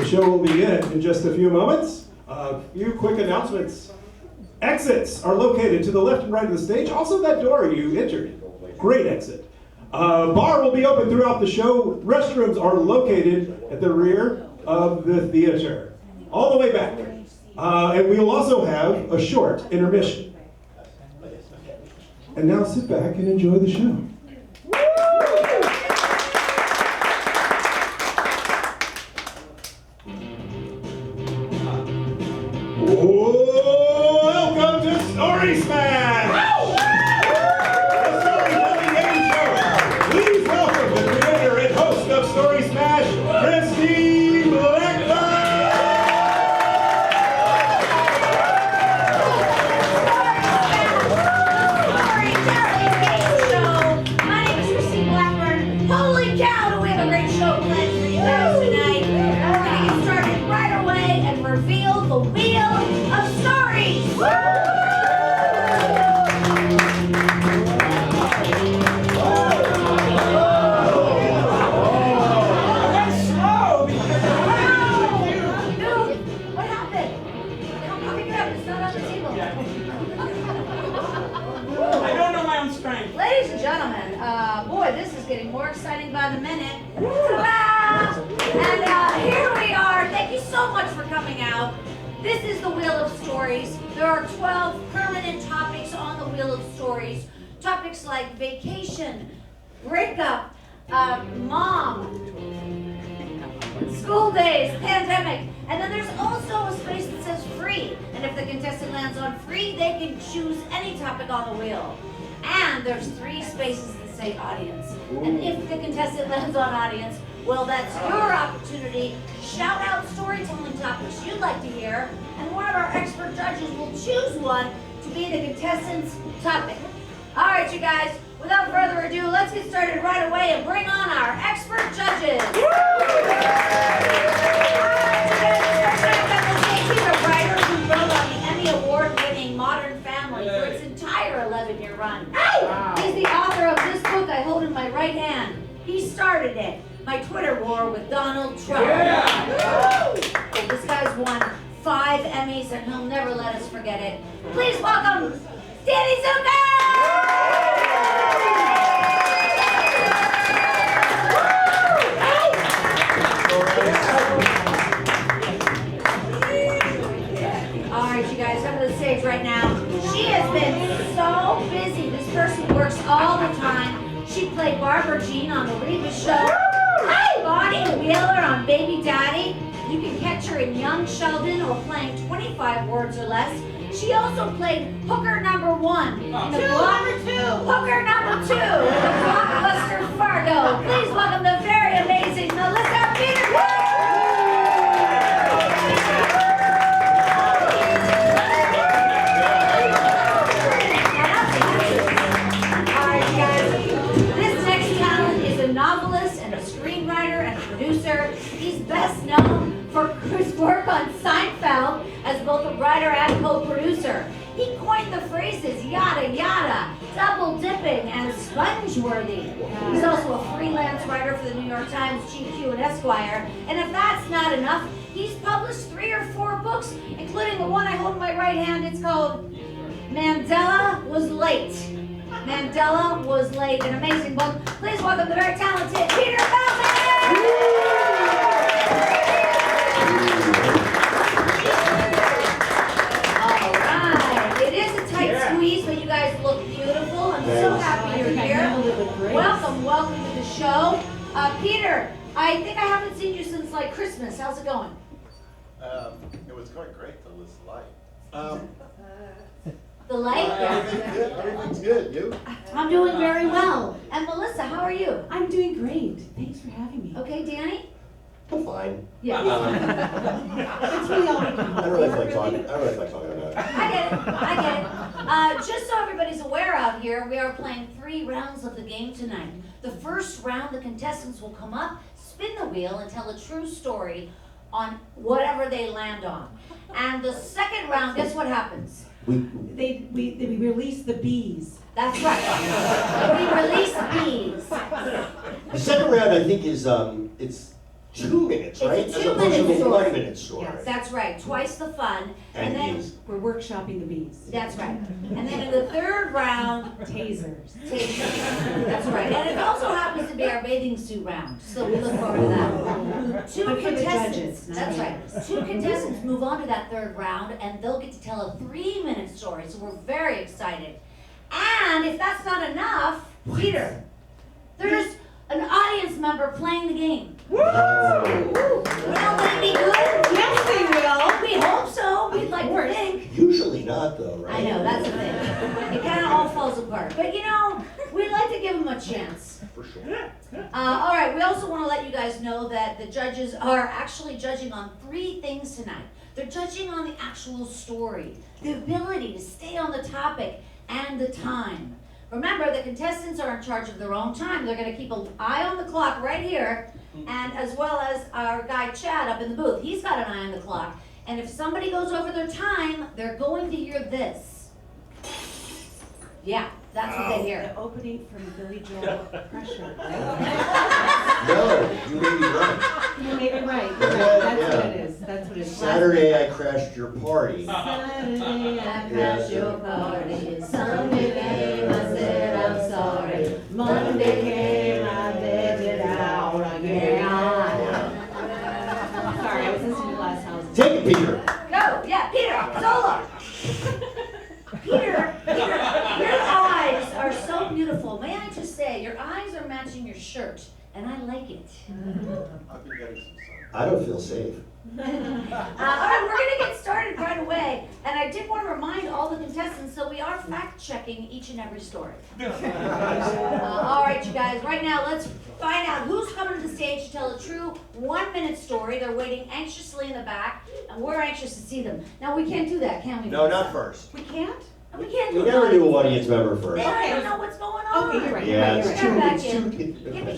The show will begin in just a few moments. A few quick announcements. Exits are located to the left and right of the stage. Also that door you entered. Great exit. Bar will be open throughout the show. Restrooms are located at the rear of the theater. All the way back. And we will also have a short intermission. And now sit back and enjoy the show. Welcome to Story Smash! The storytelling game show. Please welcome the creator and host of Story Smash, Christine Blackburn! Storytelling game show. My name is Christine Blackburn. Holy cow, do we have a great show planned for you guys tonight. We're going to get started right away and reveal the Wheel of Stories. Dude, what happened? How pick it up? It's not on the table. I don't know my own strength. Ladies and gentlemen, boy, this is getting more exciting by the minute. Ta-da! And here we are. Thank you so much for coming out. This is the Wheel of Stories. There are 12 permanent topics on the Wheel of Stories. Topics like vacation, breakup, mom, school days, pandemic, and then there's also a space that says free. And if the contestant lands on free, they can choose any topic on the wheel. And there's 3 spaces that say audience. And if the contestant lands on audience, well, that's your opportunity. Shout out storytelling topics you'd like to hear, and one of our expert judges will choose one to be the contestant's topic. All right, you guys, without further ado, let's get started right away and bring on our expert judges. All right, you guys, first up, I'm going to say he's a writer who wrote on the Emmy Award-winning Modern Family for its entire 11-year run. He's the author of this book I hold in my right hand. He started it. My Twitter war with Donald Trump. And this guy's won 5 Emmys and he'll never let us forget it. Please welcome Danny Zuker! Alright, you guys, come to the stage right now. She has been so busy. This person works all the time. She played Barbara Jean on The Reba Show. Bonnie Wheeler on Baby Daddy. You can catch her in Young Sheldon or playing 25 words or less. She also played Hooker number 1 in the Hooker number 2 in the blockbuster Fargo. Please welcome the very amazing Melissa Peterman. All right, you guys. This next talent is a novelist and a screenwriter and a producer. He's best known for his work on Seinfeld as both a writer and co-producer. He coined the phrases yada yada, double dipping, and sponge-worthy. He's also a freelance writer for the New York Times, GQ, and Esquire. And if that's not enough, he's published 3 or 4 books, including the one I hold in my right hand. It's called Mandela Was Late. Mandela Was Late, an amazing book. Please welcome the very talented Peter Mehlman! All right, it is a tight squeeze, but you guys look beautiful. I'm so happy you're here. Welcome to the show. Peter, I think I haven't seen you since like Christmas. How's it going? It was going great till this light. The light? Everything's good. You? I'm doing very well. And Melissa, how are you? I'm doing great. Thanks for having me. Okay, Danny? I'm fine. Yeah. It's really all we can I don't really like talking about it. I get it. Just so everybody's aware out here, we are playing 3 rounds of the game tonight. The first round, the contestants will come up, spin the wheel, and tell a true story on whatever they land on. And the second round, guess what happens? We release the bees. That's right. We release bees. The second round, I think, is it's 2 minutes, right? It's a As opposed to 2-minute the story. 1 minute story. Yes. That's right, twice the fun. And then, bees. We're workshopping the bees. that's right. And then in the third round, Tasers. that's right. And it also happens to be our bathing suit round, so we look forward to that. Two But for the contestants, judges, not that's the right. others. 2 contestants move on to that third round, and they'll get to tell a 3-minute story, so we're very excited. And if that's not enough, Peter, there's an audience member playing the game. Will they be good? Yes, they will. We hope so. We'd like to think. Usually not though, right? I know, that's the thing. It kind of all falls apart. But you know, we'd like to give them a chance. For sure. All right, we also want to let you guys know that the judges are actually judging on 3 things tonight. They're judging on the actual story, the ability to stay on the topic, and the time. Remember, the contestants are in charge of their own time. They're going to keep an eye on the clock right here, and as well as our guy Chad up in the booth. He's got an eye on the clock. And if somebody goes over their time, they're going to hear this. Yeah, that's what they hear. The opening from Billy Joel, Pressure. No, you may be right. You may be right. Yeah, That's yeah. what it is. That's what it is. Saturday I crashed your party. Saturday, I Crashed your party. Sunday came, I said I'm sorry. Monday came, I let it out again. Sorry, I was listening to Glass House. Take it, Peter. Go, yeah, Peter, solo. Peter, your eyes are so beautiful. May I just say, your eyes are matching your shirt, and I like it. I've been getting some sun. I don't feel safe. All right, we're gonna get started right away. And I did want to remind all the contestants, so we are fact-checking each and every story. All right, you guys, right now let's find out who's coming to the stage to tell a true 1-minute story. They're waiting anxiously in the back, and we're anxious to see them. Now, we can't do that, can we? No, not first. We can't? We can't do You it. never do an audience member They first. don't know what's going on. Okay, you're right. Yeah, You're it's right. Come back too, in. it's too. Give me,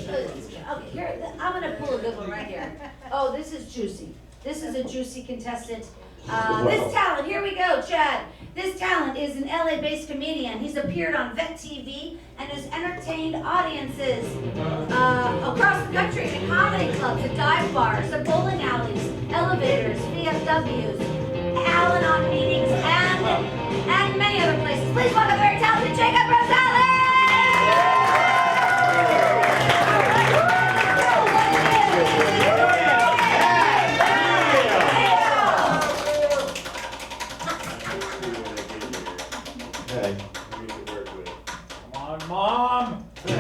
okay, here, I'm gonna pull a good one right here. Oh, this is juicy. This is a juicy contestant. This talent, here we go, Chad. This talent is an LA-based comedian. He's appeared on Vet TV and has entertained audiences across the country at comedy clubs, at dive bars, at bowling alleys, elevators, VFWs, Al-Anon meetings, and many other places. Please welcome the very talented Jacob Rosalez! Okay. Come on, Mom! This is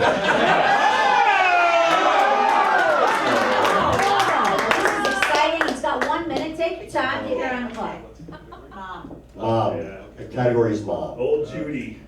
exciting. He's got 1 minute. Take your time. Get around the clock. Mom. Mom. Yeah. The category's mom. Old Judy.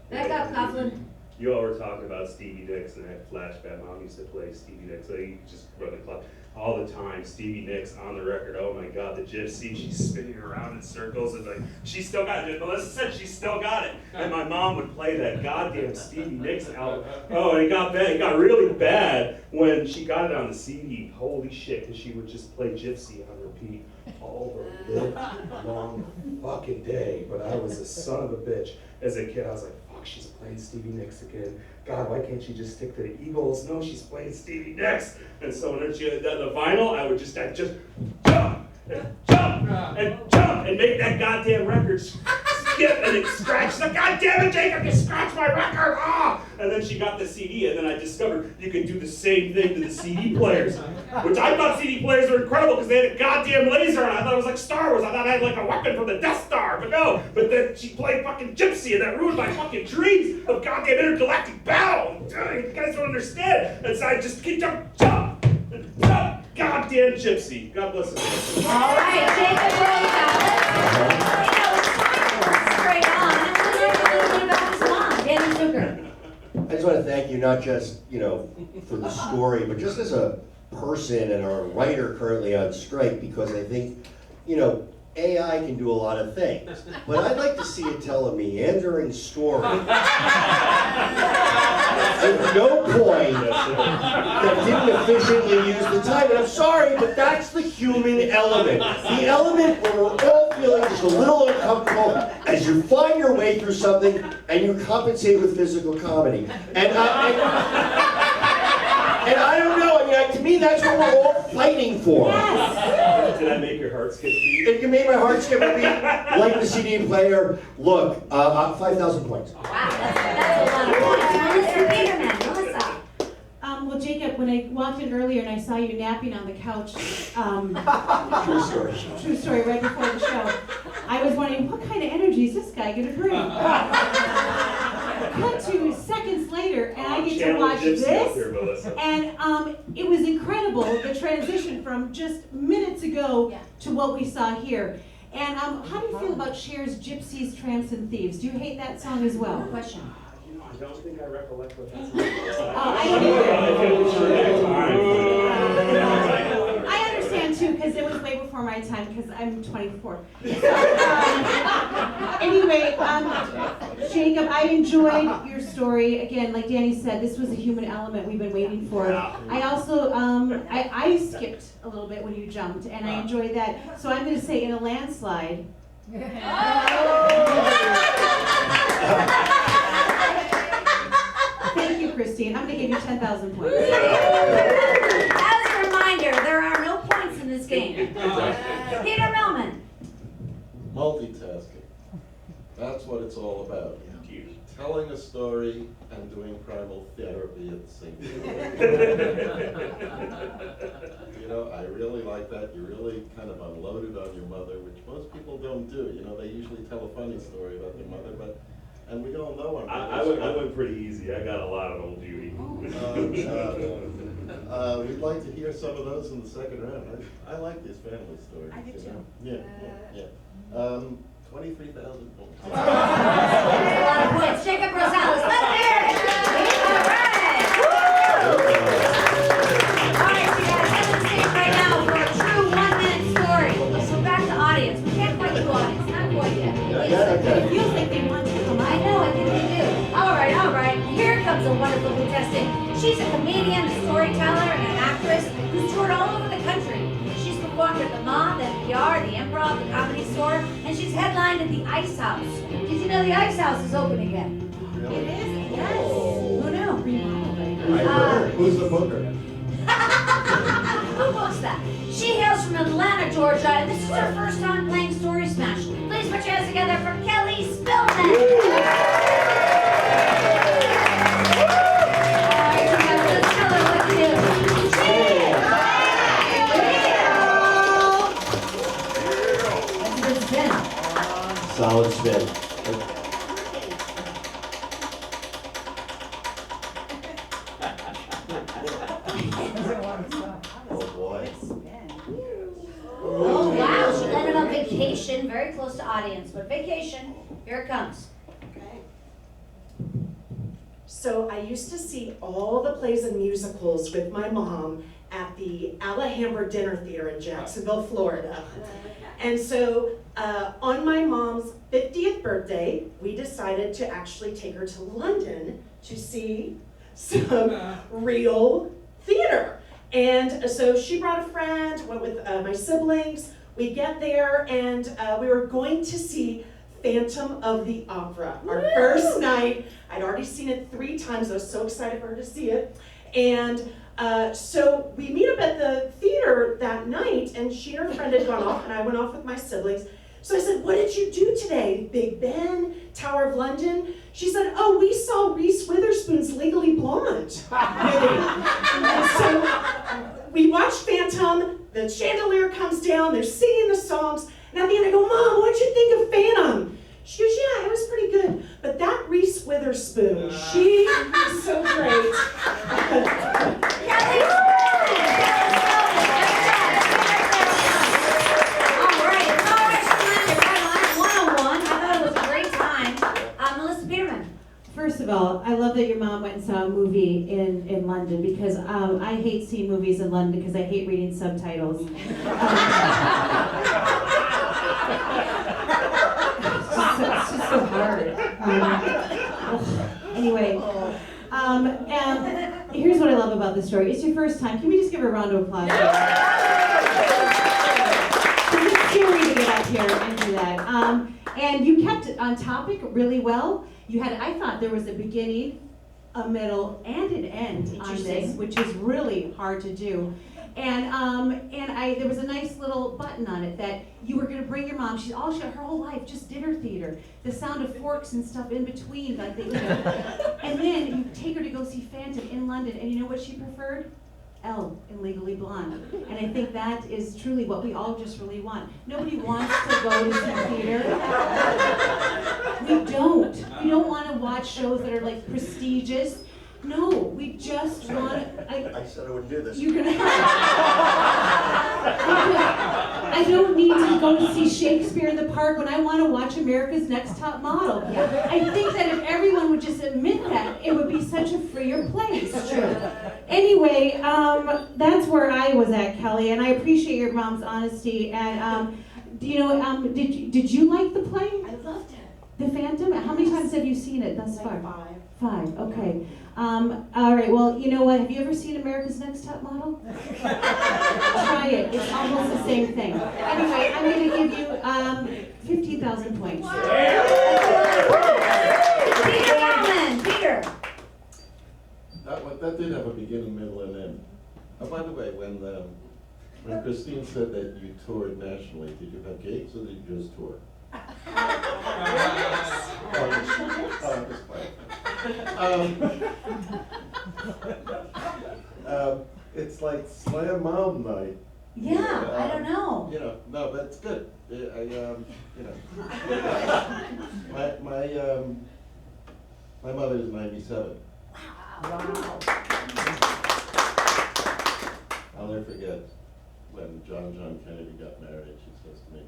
Back up, Coughlin. You all were talking about Stevie Nicks, and I had flashback. Mom used to play Stevie Nicks. I just run the clock all the time. Stevie Nicks on the record. Oh my God, the gypsy. She's spinning around in circles, and like she still got it. Melissa said she still got it. And my mom would play that goddamn Stevie Nicks album. Oh, and it got bad. It got really bad when she got it on the CD. Holy shit! Because she would just play Gypsy on repeat all the live long fucking day. But I was a son of a bitch as a kid. I was like, fuck, she's playing Stevie Nicks again. God, why can't she just stick to the Eagles? No, she's playing Stevie Nicks. And so when she had done the vinyl, I'd just jump and jump and jump and make that goddamn record skip and it scratched the goddamn it, Jacob, you scratched my record! Ah! And then she got the CD, and then I discovered you could do the same thing to the CD players. Which I thought CD players were incredible because they had a goddamn laser, and I thought it was like Star Wars. I thought I had like a weapon from the Death Star, but no. But then she played fucking Gypsy, and that ruined my fucking dreams of goddamn intergalactic battle. You guys don't understand. And so I just keep jump, goddamn Gypsy. God bless her. All right, Jacob Rosalez. Straight on. And we'll learn a little bit about his mom, Danny Zuker. I just want to thank you, not just, for the story, but just as a person and a writer currently on strike, because I think, AI can do a lot of things. But I'd like to see it tell a meandering story. At no point that didn't efficiently use the time. And I'm sorry, but that's the human element. The element where we're all feeling just a little uncomfortable as you find your way through something and you compensate with physical comedy. And I don't know, to me, that's what we're all fighting for. Did I make your heart skip a beat? If you made my heart skip a beat, like the CD player, look, 5,000 points. Wow, that's a lot of points. Melissa Peterman, Melissa. Well, Jacob, when I walked in earlier and I saw you napping on the couch, True story. true story, right before the show, I was wondering, what kind of energy is this guy going to bring? Cut to seconds later, and I get to Channel watch Gypsy up this, here, Melissa. and it was incredible, the transition from just minutes ago to what we saw here. And how do you feel about Cher's Gypsies, Tramps, and Thieves? Do you hate that song as well? No question. I don't think I recollect what that's Oh, I don't either. I understand too, because it was way before my time, because I'm 24. Anyway, Jacob, I enjoyed your story. Again, like Danny said, this was a human element we've been waiting for. I also, I skipped a little bit when you jumped, and I enjoyed that. So I'm going to say in a landslide. Thank you, Christine. I'm going to give you 10,000 points. As a reminder, there are no points in this game. Peter Mehlman. Multitasking. That's what it's all about. Telling a story and doing primal therapy at the same time. You know, I really like that. You really kind of unloaded on your mother, which most people don't do. You know, they usually tell a funny story about their mother, and we all know our mothers. I went pretty easy. I got a lot of old Judy. We'd like to hear some of those in the second round. I like these family stories. I do too. know? Yeah. 23,000 points. A lot of points. Jacob Rosalez, let's hear it! All right! All right, you guys, head to the stage right now for a true 1-minute story. So back to audience. We can't quite do audience. Not quite yet. It feels like they want to come I out. know, I think they do. All right. Here comes a wonderful contestant. She's a comedian, a storyteller, and an actress who's toured all over the country. She's performed at the Mall, the NPR, the Improv, the Comedy Store, and she's headlined at the Ice House. Did you know the Ice House is open again? It is, yes. Who knew? I heard. Who's the booker? Who books that? She hails from Atlanta, Georgia, and this is her first time playing Story Smash. Please put your hands together for Kelly Spillman. Let's tell her what to do. That's a good spin. Solid spin. Oh boy. Oh wow, she landed on Vacation, very close to audience, but Vacation, here it comes. So I used to see all the plays and musicals with my mom at the Alhambra Dinner Theater in Jacksonville, Florida. And so on my mom's 50th birthday, we decided to actually take her to London to see some real theater. And so she brought a friend, went with my siblings. We get there and we were going to see Phantom of the Opera. Our first night. I'd already seen it 3 times. I was so excited for her to see it. And so we meet up at the theater that night, and she and her friend had gone off, and I went off with my siblings. So I said, what did you do today? Big Ben, Tower of London? She said, oh, we saw Reese Witherspoon's Legally Blonde movie. And so we watched Phantom, the chandelier comes down, they're singing the songs, and at the end I go, Mom, what'd you think of Phantom? She goes, yeah, it was pretty good. But that Reese Witherspoon, she is so great. Kelly All right, it's all right, Spillman, 101. I thought it was a great time. Melissa Peterman. First of all, I love that your mom went and saw a movie in London, because I hate seeing movies in London because I hate reading subtitles. It's just so hard. Anyway, and here's what I love about this story. It's your first time. Can we just give her a round of applause? It's scary to get up here and do that. And you kept it on topic really well. You had, I thought there was a beginning, a middle, and an end on this, Interesting. which is really hard to do. And there was a nice little button on it that you were gonna bring your mom. Her whole life just dinner theater, the sound of forks and stuff in between, like and then you take her to go see Phantom in London, and you know what she preferred? Elle in Legally Blonde. And I think that is truly what we all just really want. Nobody wants to go to see theater. We don't. We don't want to watch shows that are like prestigious. No, we just want to. I said I wouldn't do this. You're gonna I don't need to go to see Shakespeare in the Park when I want to watch America's Next Top Model. I think that if everyone would just admit that, it would be such a freer place. True. Anyway, that's where I was at, Kelly, and I appreciate your mom's honesty. And do you know, did you like the play? I loved it. The Phantom? How many times have you seen it thus far? Like 5. 5, okay. All right, well, you know what? Have you ever seen America's Next Top Model? Try it. It's almost the same thing. Anyway, I'm going to give you 15,000 points. Peter Mehlman, Peter. That did have a beginning, middle, and end. Oh, by the way, when Christine said that you toured nationally, did you have gigs or did you just tour? It's like Slam Mountain Night. Yeah, I don't know. No, but it's good. My mother is 97. Wow. I'll never forget when John Kennedy got married. She says to me,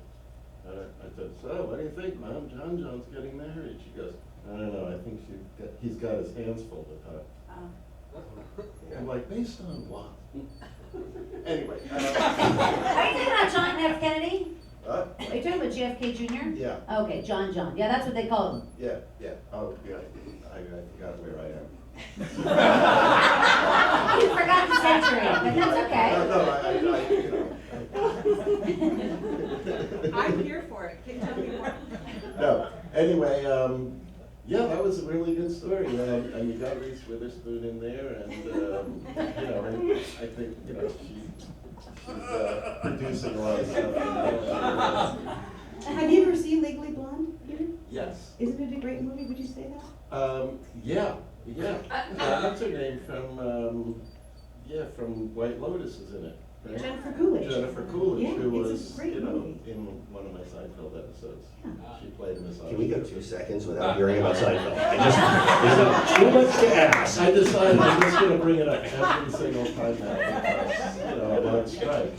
I said, so what do you think, Mom? John's getting married. She goes, I don't know, I think he's got his hands full with her. I'm like, based on what? Anyway. Are you talking about John F. Kennedy? What? Are you talking about JFK Jr.? Yeah. Okay, John. Yeah, that's what they call him. Yeah. Oh, yeah. I forgot where I am. You forgot the century, but that's okay. I'm here for it. Can you tell me more? No. Anyway, yeah, that was a really good story. And you got Reese Witherspoon in there, and and I think she's producing a lot of stuff. Have you ever seen Legally Blonde, Peter? Yes. Isn't it a great movie? Would you say that? Yeah. What's her name from White Lotus is in it. Right? Jennifer Coolidge. Jennifer Coolidge, Yeah, who it's a was, great movie. in one of my Seinfeld episodes. Yeah. She played a massage. Can we go 2 seconds without hearing about Seinfeld? There's too much to ask. I decided I'm just going to bring it up every single time now because, I'm on strike.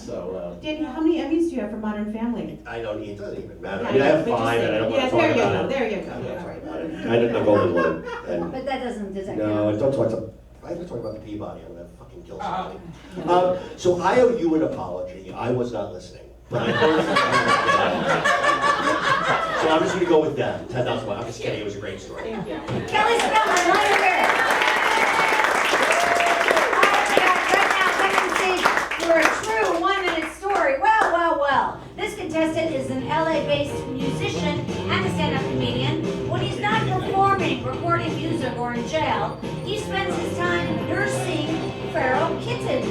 So, Danny, how many Emmys do you have for Modern Family? It doesn't even matter. I mean, I have 5 and I don't want to talk about it. There you go. That's right. Kind of the Golden Globe. And But that doesn't, does that no, count? don't talk to. I have to talk about the Peabody. I'm gonna fucking kill somebody. So I owe you an apology. I was not listening, but I heard. So I'm just gonna go with that. 10,000. I'm just kidding. It was a great story. Kelly Spillman, let her hear it. Right now, coming to stage for a true 1-minute story. Well. This contestant is an LA-based musician and a stand-up comedian. When he's not performing, recording music, or in jail, he spends his time nursing feral kittens.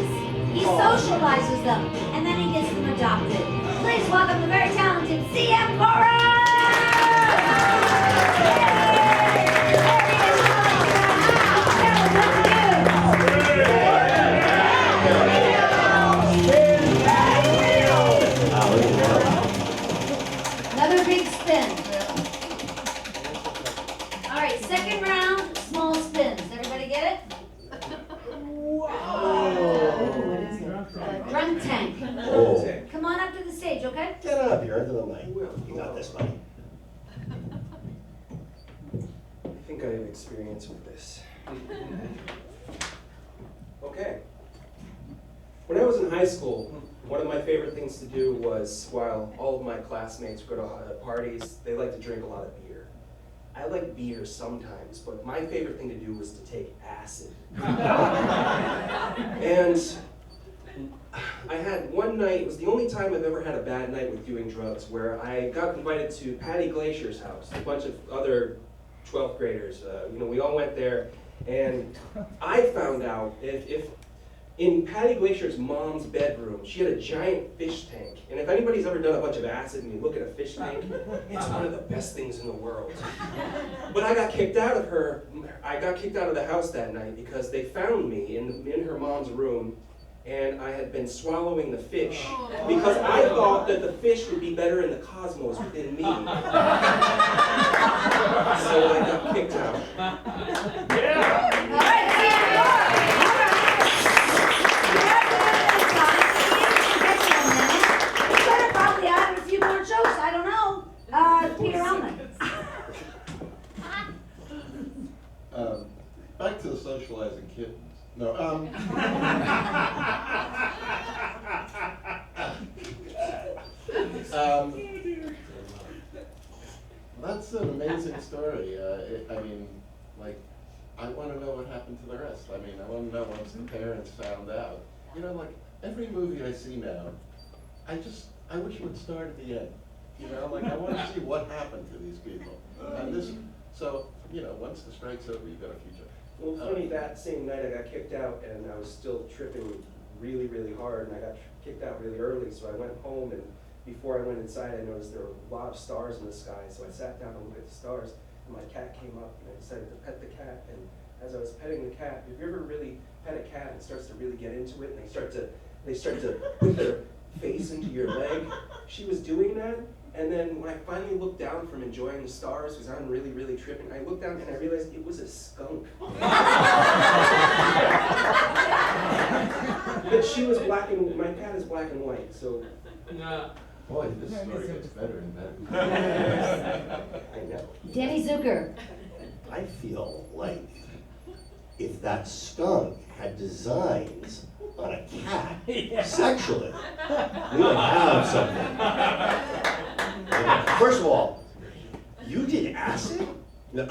He socializes them, and then he gets them adopted. Please welcome the very talented CM Gorham! Another big spin. All right, second round, small spins. Everybody get it? What is it? Drunk tank. Oh, Come on up to the stage, okay? get up here into the mic. You got this, buddy. I think I have experience with this. Okay. When I was in high school, one of my favorite things to do was, while all of my classmates would go to parties, they like to drink a lot of beer. I like beer sometimes, but my favorite thing to do was to take acid. And I had one night, it was the only time I've ever had a bad night with doing drugs, where I got invited to Patty Glacier's house, a bunch of other 12th graders. We all went there, and I found out if in Patty Glacier's mom's bedroom, she had a giant fish tank. And if anybody's ever done a bunch of acid and you look at a fish tank, it's one of the best things in the world. But I got kicked out of the house that night because they found me in her mom's room, and I had been swallowing the fish because I thought that the fish would be better in the cosmos within me. So I got kicked out. Yeah! All right, we could have probably added a few more jokes, I don't know. Peter Mehlman. Back to the socializing kittens. No, that's an amazing story. I want to know what happened to the rest. I want to know once the parents found out. Every movie I see now, I wish it would start at the end. I want to see what happened to these people. Once the strike's over, you've got a future. Well, funny, that same night I got kicked out, and I was still tripping really, really hard, and I got kicked out really early, so I went home, and before I went inside, I noticed there were a lot of stars in the sky, so I sat down and looked at the stars, and my cat came up, and I decided to pet the cat, and as I was petting the cat, have you ever really pet a cat and it starts to really get into it, and they start to put their face into your leg? She was doing that. And then when I finally looked down from enjoying the stars, because I'm really, really tripping, I looked down and I realized it was a skunk. But she was my cat is black and white, so. Boy, this story gets better and better. I know. Danny Zuker. I feel like if that skunk had designs on a cat sexually, we would have something. First of all, you did acid? No,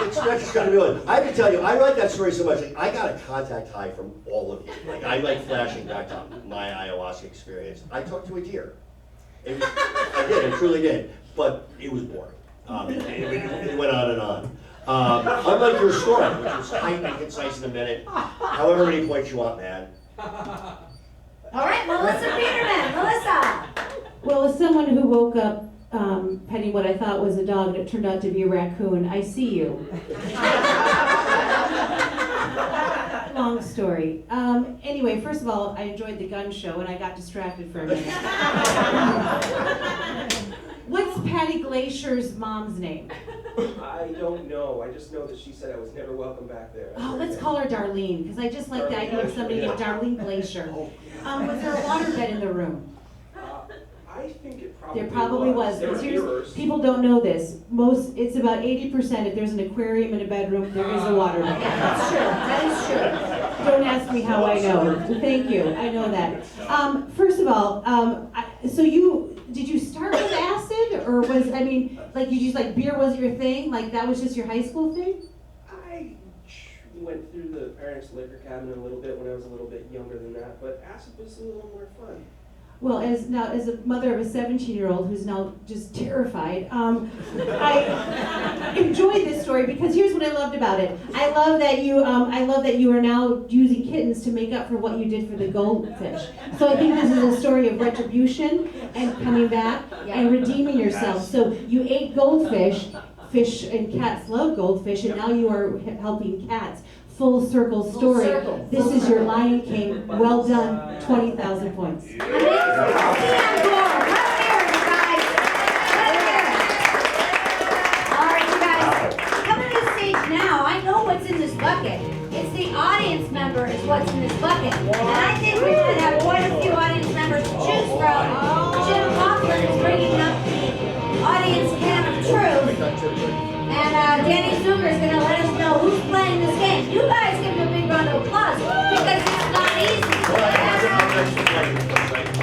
It's gotta be one. I have to tell you, I like that story so much. I got a contact high from all of you. I like flashing back to my ayahuasca experience. I talked to a deer. I did, I truly did. But it was boring. It went on and on. Unlike your story, which was tight and concise in a minute, however many points you want, man. All right, Melissa Peterman. Melissa. Well, as someone who woke up petting what I thought was a dog and it turned out to be a raccoon, I see you. Long story. Anyway, first of all, I enjoyed the gun show and I got distracted for a minute. What's Patty Glacier's mom's name? I don't know. I just know that she said I was never welcome back there. Oh, let's call her Darlene, because I just like the idea of somebody named Darlene Glacier. Was there a waterbed in the room? I think it probably There probably was. There were Because mirrors. people don't know this. It's about 80% if there's an aquarium in a bedroom, there is a waterbed. That's true. That is true. Don't ask me how I know. Thank you. I know that. First of all, did you start with acid, or beer was your thing? Like that was just your high school thing? I went through the parents' liquor cabinet a little bit when I was a little bit younger than that, but acid was a little more fun. Well, as a mother of a 17-year-old who's now just terrified, I enjoyed this story because here's what I loved about it. I love that you are now using kittens to make up for what you did for the goldfish. So I think this is a story of retribution and coming back and redeeming yourself. So you ate goldfish, fish and cats love goldfish, and now you are helping cats. Full circle story. This is your Lion King. Well done. 20,000 points. Amazing. Come here, you guys. Come here. All right, you guys. Come to the stage now. I know what's in this bucket. It's the audience member is what's in this bucket. And I think we should have quite a few audience members to choose from. Jim Coughlin is bringing up the audience can of truth. And Danny Zuker is going to let us know who's playing this game. You guys give him a big round of applause because it's not easy.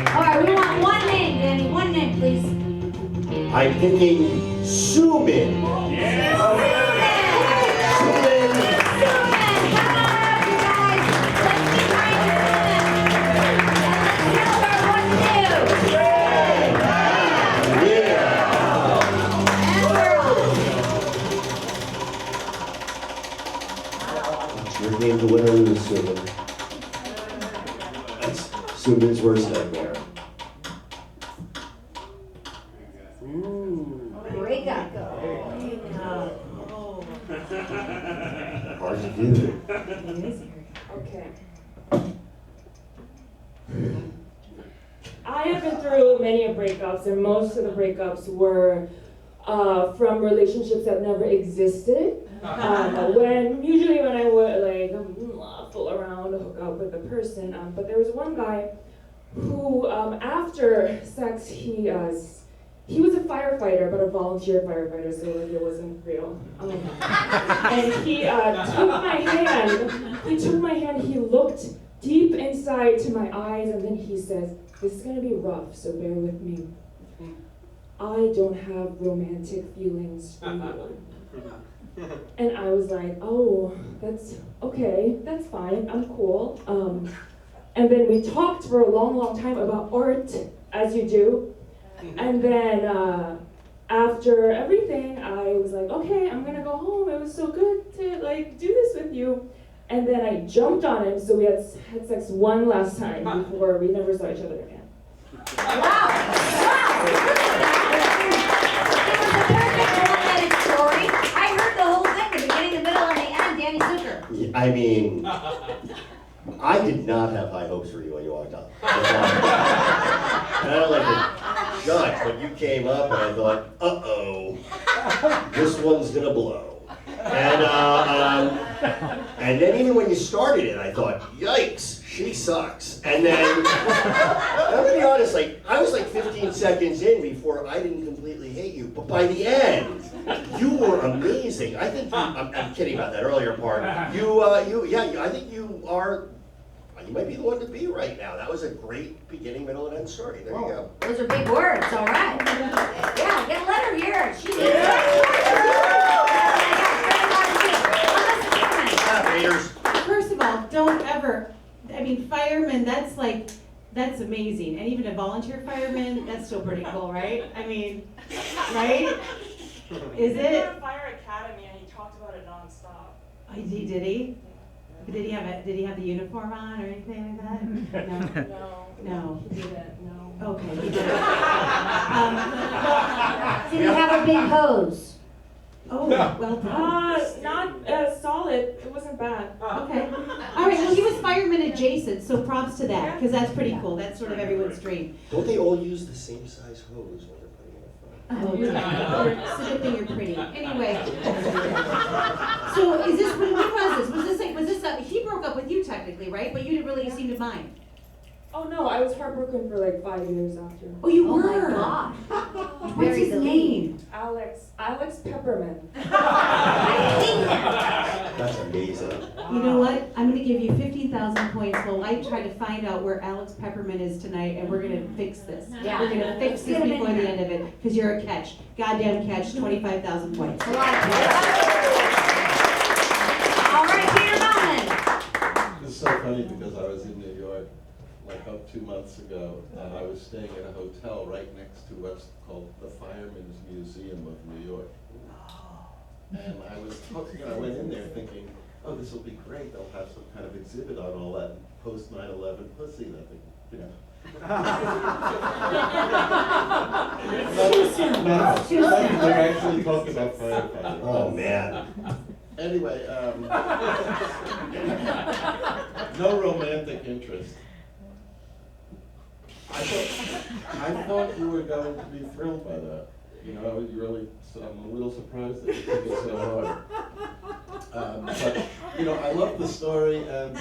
All right, we want one name, Danny. One name, please. I'm thinking Soomin. Yeah. Soomin. Soomin. Soomin. Come on up, you guys. Let's be kind to Soomin. And let's tell her what to do. Yeah. Your game to win or lose, Soomin. That's Soomin's worst nightmare. Breakup. Hard to do. Okay. I have been through many breakups, and most of the breakups were from relationships that never existed. Usually when I would like fool around, hook up with a person, but there was one guy who after sex he was a firefighter, but a volunteer firefighter, so like it wasn't real. And he took my hand. He looked deep inside to my eyes, and then he says, "This is gonna be rough, so bear with me. I don't have romantic feelings for you." And I was like, "Oh, that's okay, that's fine, I'm cool." And then we talked for a long, long time about art, as you do. And then after everything, I was like, "Okay, I'm gonna go home. It was so good to like do this with you." And then I jumped on him, so we had sex one last time before we never saw each other again. Wow! It was a perfect one-minute story. I heard the whole thing, the beginning, the middle, and the end. Danny Zuker. I mean, I did not have high hopes for you when you walked up. And I don't like to judge, but you came up and I thought, uh-oh, this one's gonna blow. And then even when you started it, I thought, yikes, she sucks. And then, I'm gonna be honest, like, I was like 15 seconds in before I didn't completely hate you, but by the end, you were amazing. I think I'm kidding about that earlier part. I think you might be the one to be right now. That was a great beginning, middle, and end story. There you go. Those are big words, all right. Yeah, get a letter here. She did. First of all, don't ever, I mean, firemen, that's amazing. And even a volunteer fireman, that's still pretty cool, right? I mean, right? Is He it? went to Fire Academy and he talked about it nonstop. Oh, did he? Did he have the uniform on or anything like that? No. He didn't, no. Okay, he did. Did he have a big hose? Oh, well done. Not solid. It wasn't bad. Okay. All right, well, he was fireman adjacent, so props to that, because that's pretty cool. That's sort of everyone's dream. Don't they all use the same size hose when they're putting it in front? Oh, it's a good thing you're pretty. Anyway. So is this, when was this, he broke up with you technically, right? But you didn't really seem to mind. Oh no, I was heartbroken for like 5 years after. Oh, you Oh were? my God. What's his name? Alex Pepperman. That's amazing. You know what? I'm going to give you 15,000 points while I try to find out where Alex Pepperman is tonight, and we're going to fix this. Yeah. We're going to fix this before the end of it, because you're a catch. Goddamn catch, 25,000 points. All right, Peter Mehlman. It's so funny because I was in New York like 2 months ago, and I was staying in a hotel right next to what's called the Firemen's Museum of New York. And I went in there thinking, oh, this will be great. They'll have some kind of exhibit on all that post 9/11 pussy that they, you know. They're actually talking about firefighters. Oh, man. Anyway, no romantic interest. I thought you were going to be thrilled by that. You know, I'm a little surprised that you took it so hard. But, you know, I love the story, and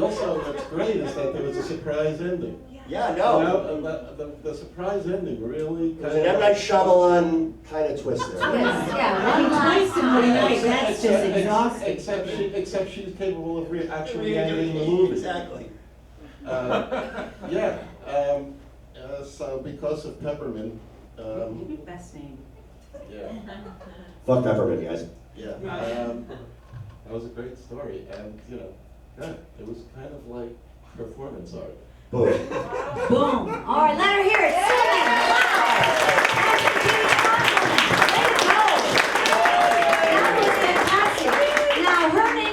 also what's great is that there was a surprise ending. Yeah, no. You know, the surprise ending really There's an M. Night Shyamalan kind of twist there. Yes, yeah. One twice in one night, that's just exhausting. Except she's capable of actually ending the movie. Exactly. So because of Pepperman, Best name. yeah, Fuck Pepperman, guys. that was a great story, and you know, it was kind of like performance art. Boom. Boom. All right, let her hear it. Soomin. Wow. That was fantastic. Now, her name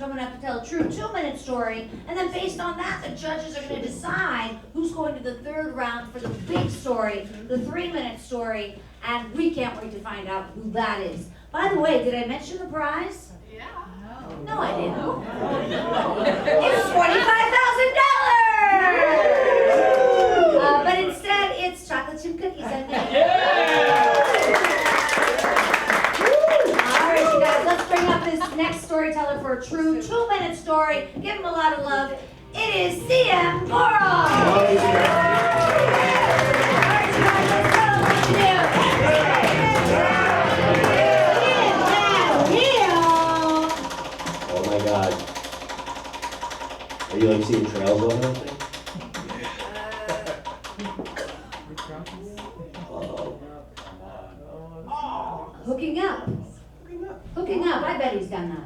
are going to have to tell a true 2-minute story, and then based on that, the judges are going to decide who's going to the third round for the big story, the 3-minute story, and we can't wait to find out who that is. By the way, did I mention the prize? Yeah. No, I didn't. It's $25,000! But instead, it's chocolate chip cookies, I think. All right, you guys, let's bring up this next storyteller for a true 2-minute story. Give him a lot of love. It is CM Gorham. All right, you guys, let's go. What you Oh my God. Are you like seeing trails on that thing? Hooking up. Hooking up. I bet he's done that.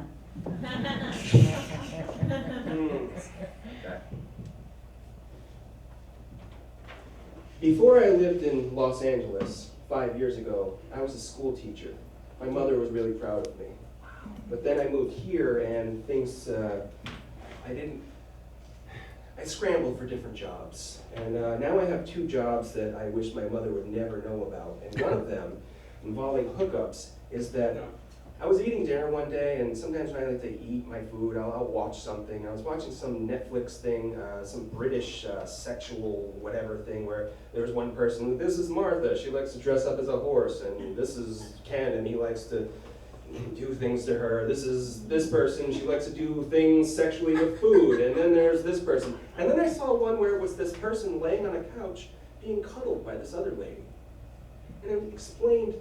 Before I lived in Los Angeles 5 years ago, I was a school teacher. My mother was really proud of me. But then I moved here and things, I scrambled for different jobs. And now I have 2 jobs that I wish my mother would never know about. And one of them, involving hookups, is that I was eating dinner one day, and sometimes when I like to eat my food, I'll watch something. I was watching some Netflix thing, some British sexual whatever thing, where there was one person, this is Martha, she likes to dress up as a horse, and this is Ken, and he likes to do things to her. This is this person, she likes to do things sexually with food, and then there's this person. And then I saw one where it was this person laying on a couch being cuddled by this other lady. And it explained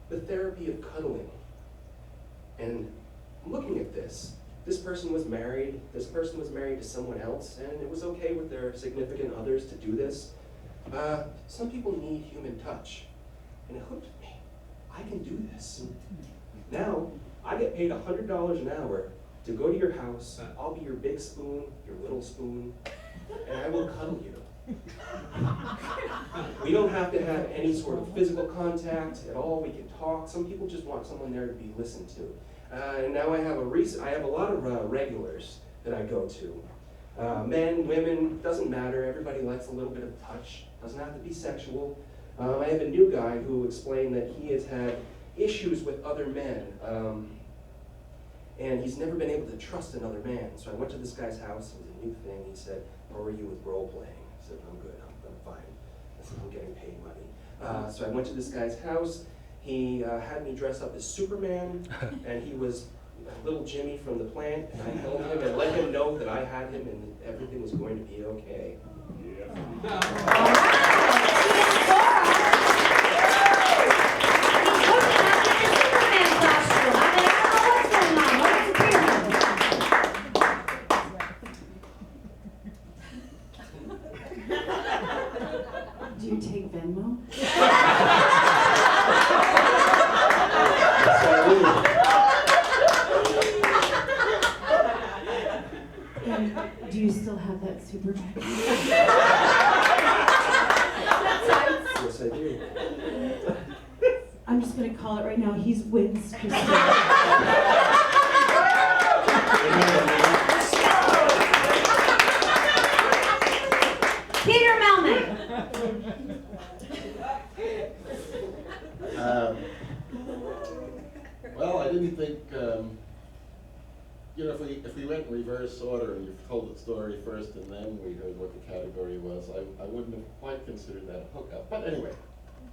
the therapy of cuddling. And looking at this person was married, this person was married to someone else, and it was okay with their significant others to do this. Some people need human touch, and it hooked me. I can do this. Now, I get paid $100 an hour to go to your house, I'll be your big spoon, your little spoon, and I will cuddle you. We don't have to have any sort of physical contact at all. We can talk. Some people just want someone there to be listened to. And now I have a lot of regulars that I go to. Men, women, doesn't matter. Everybody likes a little bit of touch. Doesn't have to be sexual. I have a new guy who explained that he has had issues with other men. And he's never been able to trust another man. So I went to this guy's house. It was a new thing. He said, "How are you with role playing?" I said, "I'm good. I'm fine." I said, "I'm getting paid money." So I went to this guy's house. He had me dress up as Superman, and he was little Jimmy from the plant, and I held him and let him know that I had him and that everything was going to be okay. Do you take Venmo? And do you still have that Superman? Yes, I do. I'm just going to call it right now. He's wins Christine. Peter Mehlman. Well, I didn't think, if we went in reverse order and you told the story first and then we heard what the category was, I wouldn't have quite considered that a hookup. But anyway.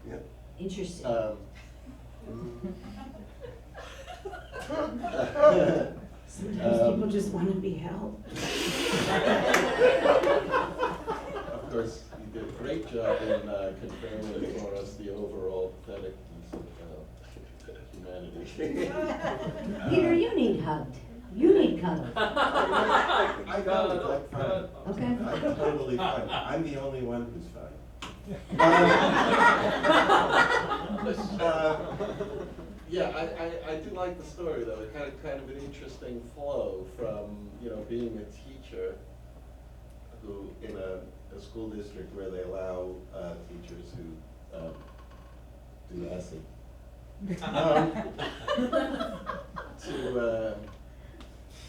Yeah. Interesting. Sometimes people just want to be held. Of course, you did a great job in confirming for us the overall patheticness of humanity. Peter, you need hugged. You need cuddled. I got it, I'm fine. Okay. I'm totally fine. I'm the only one who's fine. Yeah, I do like the story though. It kind of an interesting flow from being a teacher who in a school district where they allow teachers who do acid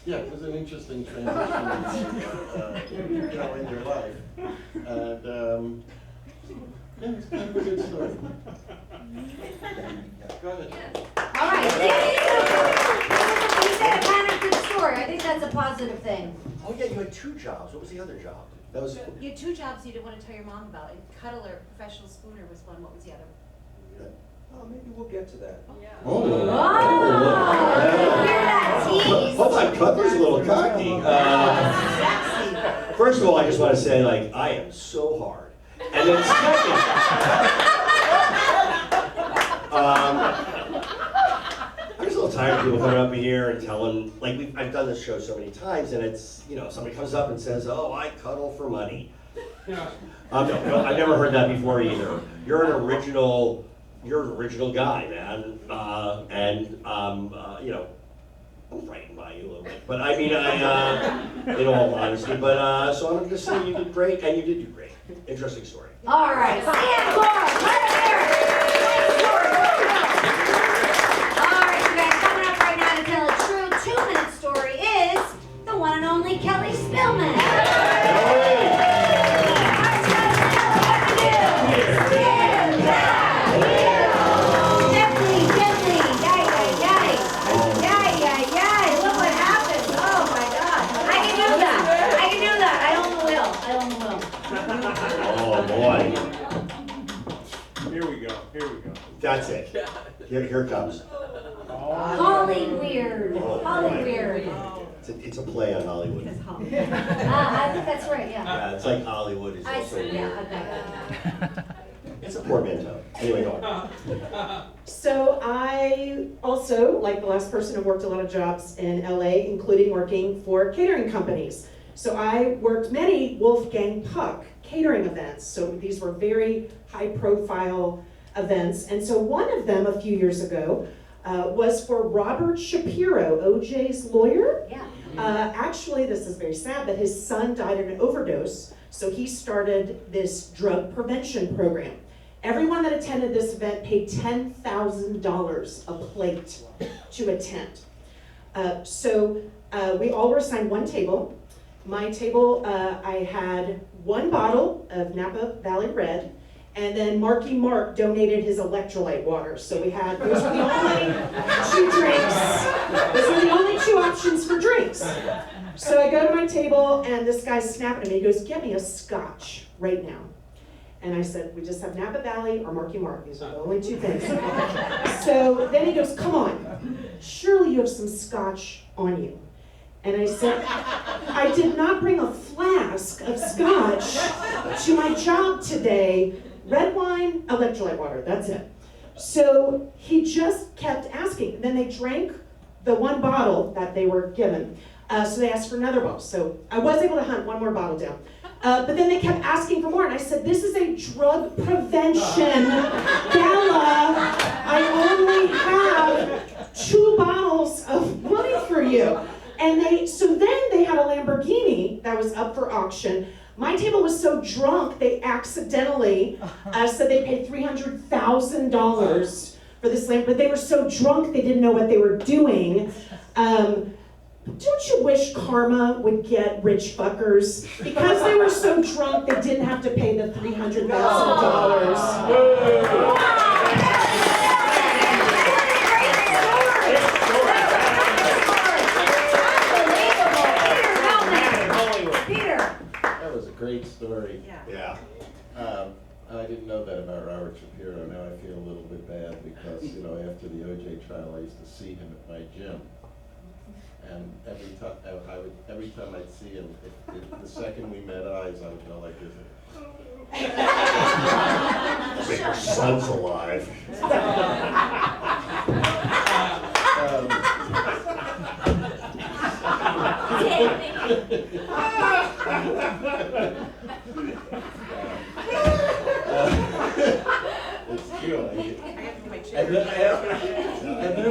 to yeah, it was an interesting transition, in your life. And, yeah, it's kind of a good story. Go ahead. All right. You said a kind of good story. I think that's a positive thing. Oh yeah, you had 2 jobs. What was the other job? That was. You had 2 jobs you didn't want to tell your mom about. And cuddler, professional spooner was one. What was the other? Oh, maybe we'll get to that. Oh. Hear that tease? Hold on, Cutler's a little cocky. Sexy. First of all, I just want to say, like, I am so hard. And then second, I'm just a little tired of people coming up here and telling, like, I've done this show so many times, and it's, somebody comes up and says, oh, I cuddle for money. No, I've never heard that before either. You're an original guy, man, I'm frightened by you a little bit, but I mean, in all honesty, but so I'm just saying you did great, and you did do great. Interesting story. All right, Sam, Gorham, let us hear it. Nice story. All right, you guys, coming up right now to tell a true 2-minute story is the one and only Kelly Spillman. Oh boy. Here we go. That's it. Here it comes. Holly Weird. Oh, Holly boy. Weird. It's a play on Hollywood. I think that's right, yeah. Yeah, it's like Hollywood is I also see, yeah, weird. okay. It's a portmanteau. Anyway, go on. So I also, like the last person, have worked a lot of jobs in LA, including working for catering companies. So I worked many Wolfgang Puck catering events. So these were very high profile events. And so one of them a few years ago was for Robert Shapiro, OJ's lawyer. Yeah. Actually, this is very sad, but his son died of an overdose. So he started this drug prevention program. Everyone that attended this event paid $10,000 a plate to attend. So we all were assigned one table. My table, I had 1 bottle of Napa Valley Red, and then Marky Mark donated his electrolyte water. So we had, those were the only 2 drinks. Those were the only 2 options for drinks. So I go to my table, and this guy's snapping at me. He goes, get me a scotch right now. And I said, we just have Napa Valley or Marky Mark. These are the only 2 things. So then he goes, come on, surely you have some scotch on you. And I said, I did not bring a flask of scotch to my job today. Red wine, electrolyte water, that's it. So he just kept asking. Then they drank the 1 bottle that they were given. So they asked for another bottle. So I was able to hunt 1 more bottle down. But then they kept asking for more, and I said, this is a drug prevention gala. I only have 2 bottles of money for you. And so then they had a Lamborghini that was up for auction. My table was so drunk, they accidentally said they paid $300,000 for this Lamborghini, but they were so drunk they didn't know what they were doing. Don't you wish karma would get rich fuckers? Because they were so drunk, they didn't have to pay the $300,000. That was a great story. Yeah. I didn't know that about Robert Shapiro. Now I feel a little bit bad because, after the OJ trial, I used to see him at my gym. And every time I'd see him, the second we met eyes, I would go like this. Make your son's alive. It's true. And then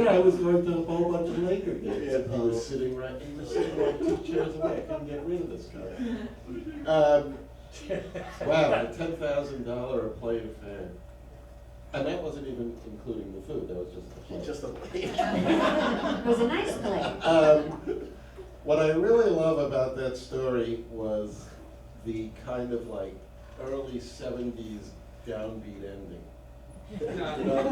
I was going to a whole bunch of Laker games. And he was sitting like 2 chairs away. I couldn't get rid of this guy. Wow, a $10,000 a plate of fare. And that wasn't even including the food. That was just the plate. Just a plate. It was a nice play. What I really love about that story was the kind of like early 70s downbeat ending. You know,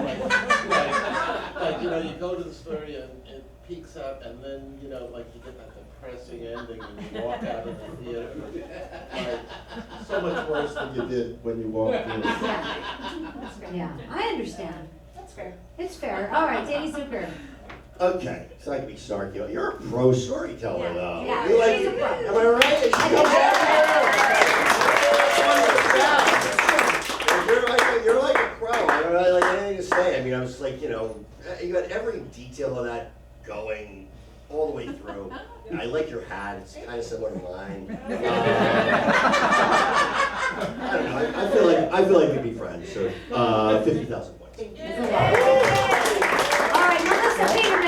like, you know, you go to the story and it peaks up, and then, you know, like you get that depressing ending and you walk out of the theater. Like, so much worse than you did when you walked in. Yeah, I understand. That's fair. It's fair. All right, Danny Zuker. Okay, so I can be snarky. You're a pro storyteller, though. Yeah, You like, she's a pro. am I right? She comes out here. You're like a pro. I don't really like anything to say. I mean, I was like, you know, you got every detail of that going all the way through. I like your hat. It's kind of similar to mine. I don't know. I feel like we'd be friends. So 50,000 points. All right, Melissa Peterman.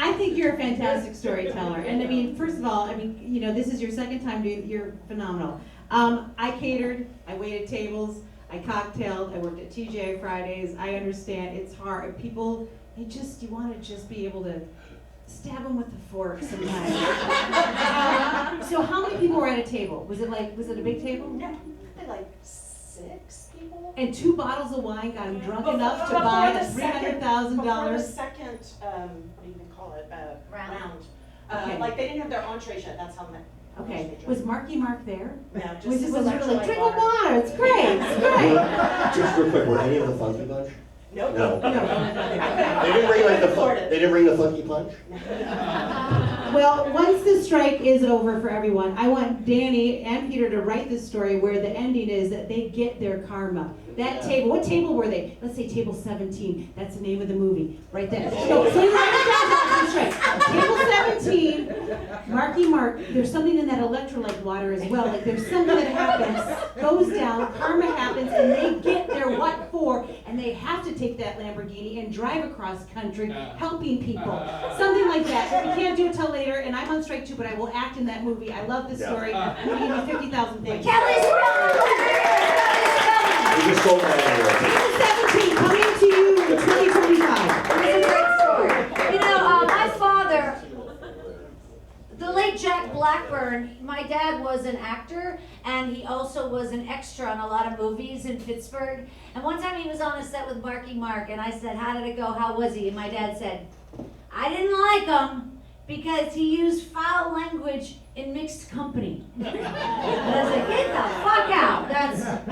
I think you're a fantastic storyteller. And I mean, first of all, I mean, you know, this is your second time doing, you're phenomenal. I catered, I waited tables, I cocktailed, I worked at TGI Fridays. I understand it's hard. People, you want to just be able to stab them with a fork sometimes. So how many people were at a table? Was it a big table? No, like 6 people. And 2 bottles of wine got them drunk enough to buy a $300,000. Before the second, what do you even call it, round. Okay. Like they didn't have their entree yet, that's how much. Okay, was Marky Mark there? No, just Was it electrolyte like, drink water. water, it's great, it's great. Just real quick, were any of the Funky Bunch? Nope. No. No. They didn't bring like the they didn't bring the Funky Punch? Well, once the strike is over for everyone, I want Danny and Peter to write this story where the ending is that they get their karma. That table, what table were they? Let's say table 17. That's the name of the movie, right there. So you write it down after the strike. Table 17, Marky Mark, there's something in that electrolyte water as well. Like there's something that happens, goes down, karma happens, and they get their what for, and they have to take that Lamborghini and drive across country helping people. Something like that. We can't do it till later, and I'm on strike too, but I will act in that movie. I love this story. I'm going to give you 50,000 points. Kelly Spillman. We just sold that Table 17, coming to you in 2025. It's a great story. You know, my father, the late Jack Blackburn, my dad was an actor, and he also was an extra on a lot of movies in Pittsburgh. And one time he was on a set with Marky Mark, and I said, how did it go? How was he? And my dad said, I didn't like him because he used foul language in mixed company. And I was like, get the fuck out. That's all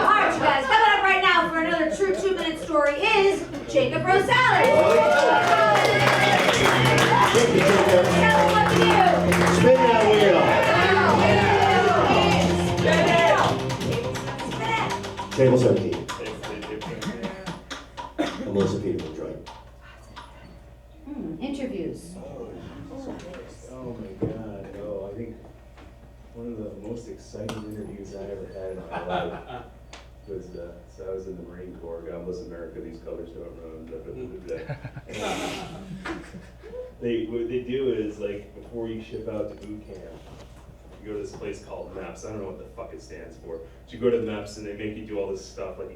right, you guys. Coming up right now for another true 2-minute story is Jacob Rosalez. Tell him what to do. Spin that wheel. Table 17. Melissa Peterman, right? Interviews. Oh my God, no, I think one of the most exciting interviews I ever had in my life was, so I was in the Marine Corps, God bless America, these colors don't run, blah, blah, blah, blah. What they do is, like, before you ship out to boot camp, you go to this place called MEPS. I don't know what the fuck it stands for. But you go to MEPS and they make you do all this stuff. Like,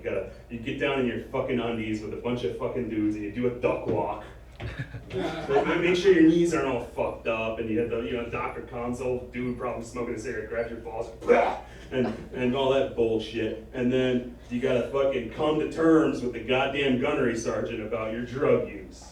you get down in your fucking undies with a bunch of fucking dudes and you do a duck walk. So make sure your knees aren't all fucked up, and you have the doctor console dude probably smoking a cigarette, grabs your balls, and all that bullshit. And then you gotta fucking come to terms with the goddamn gunnery sergeant about your drug use.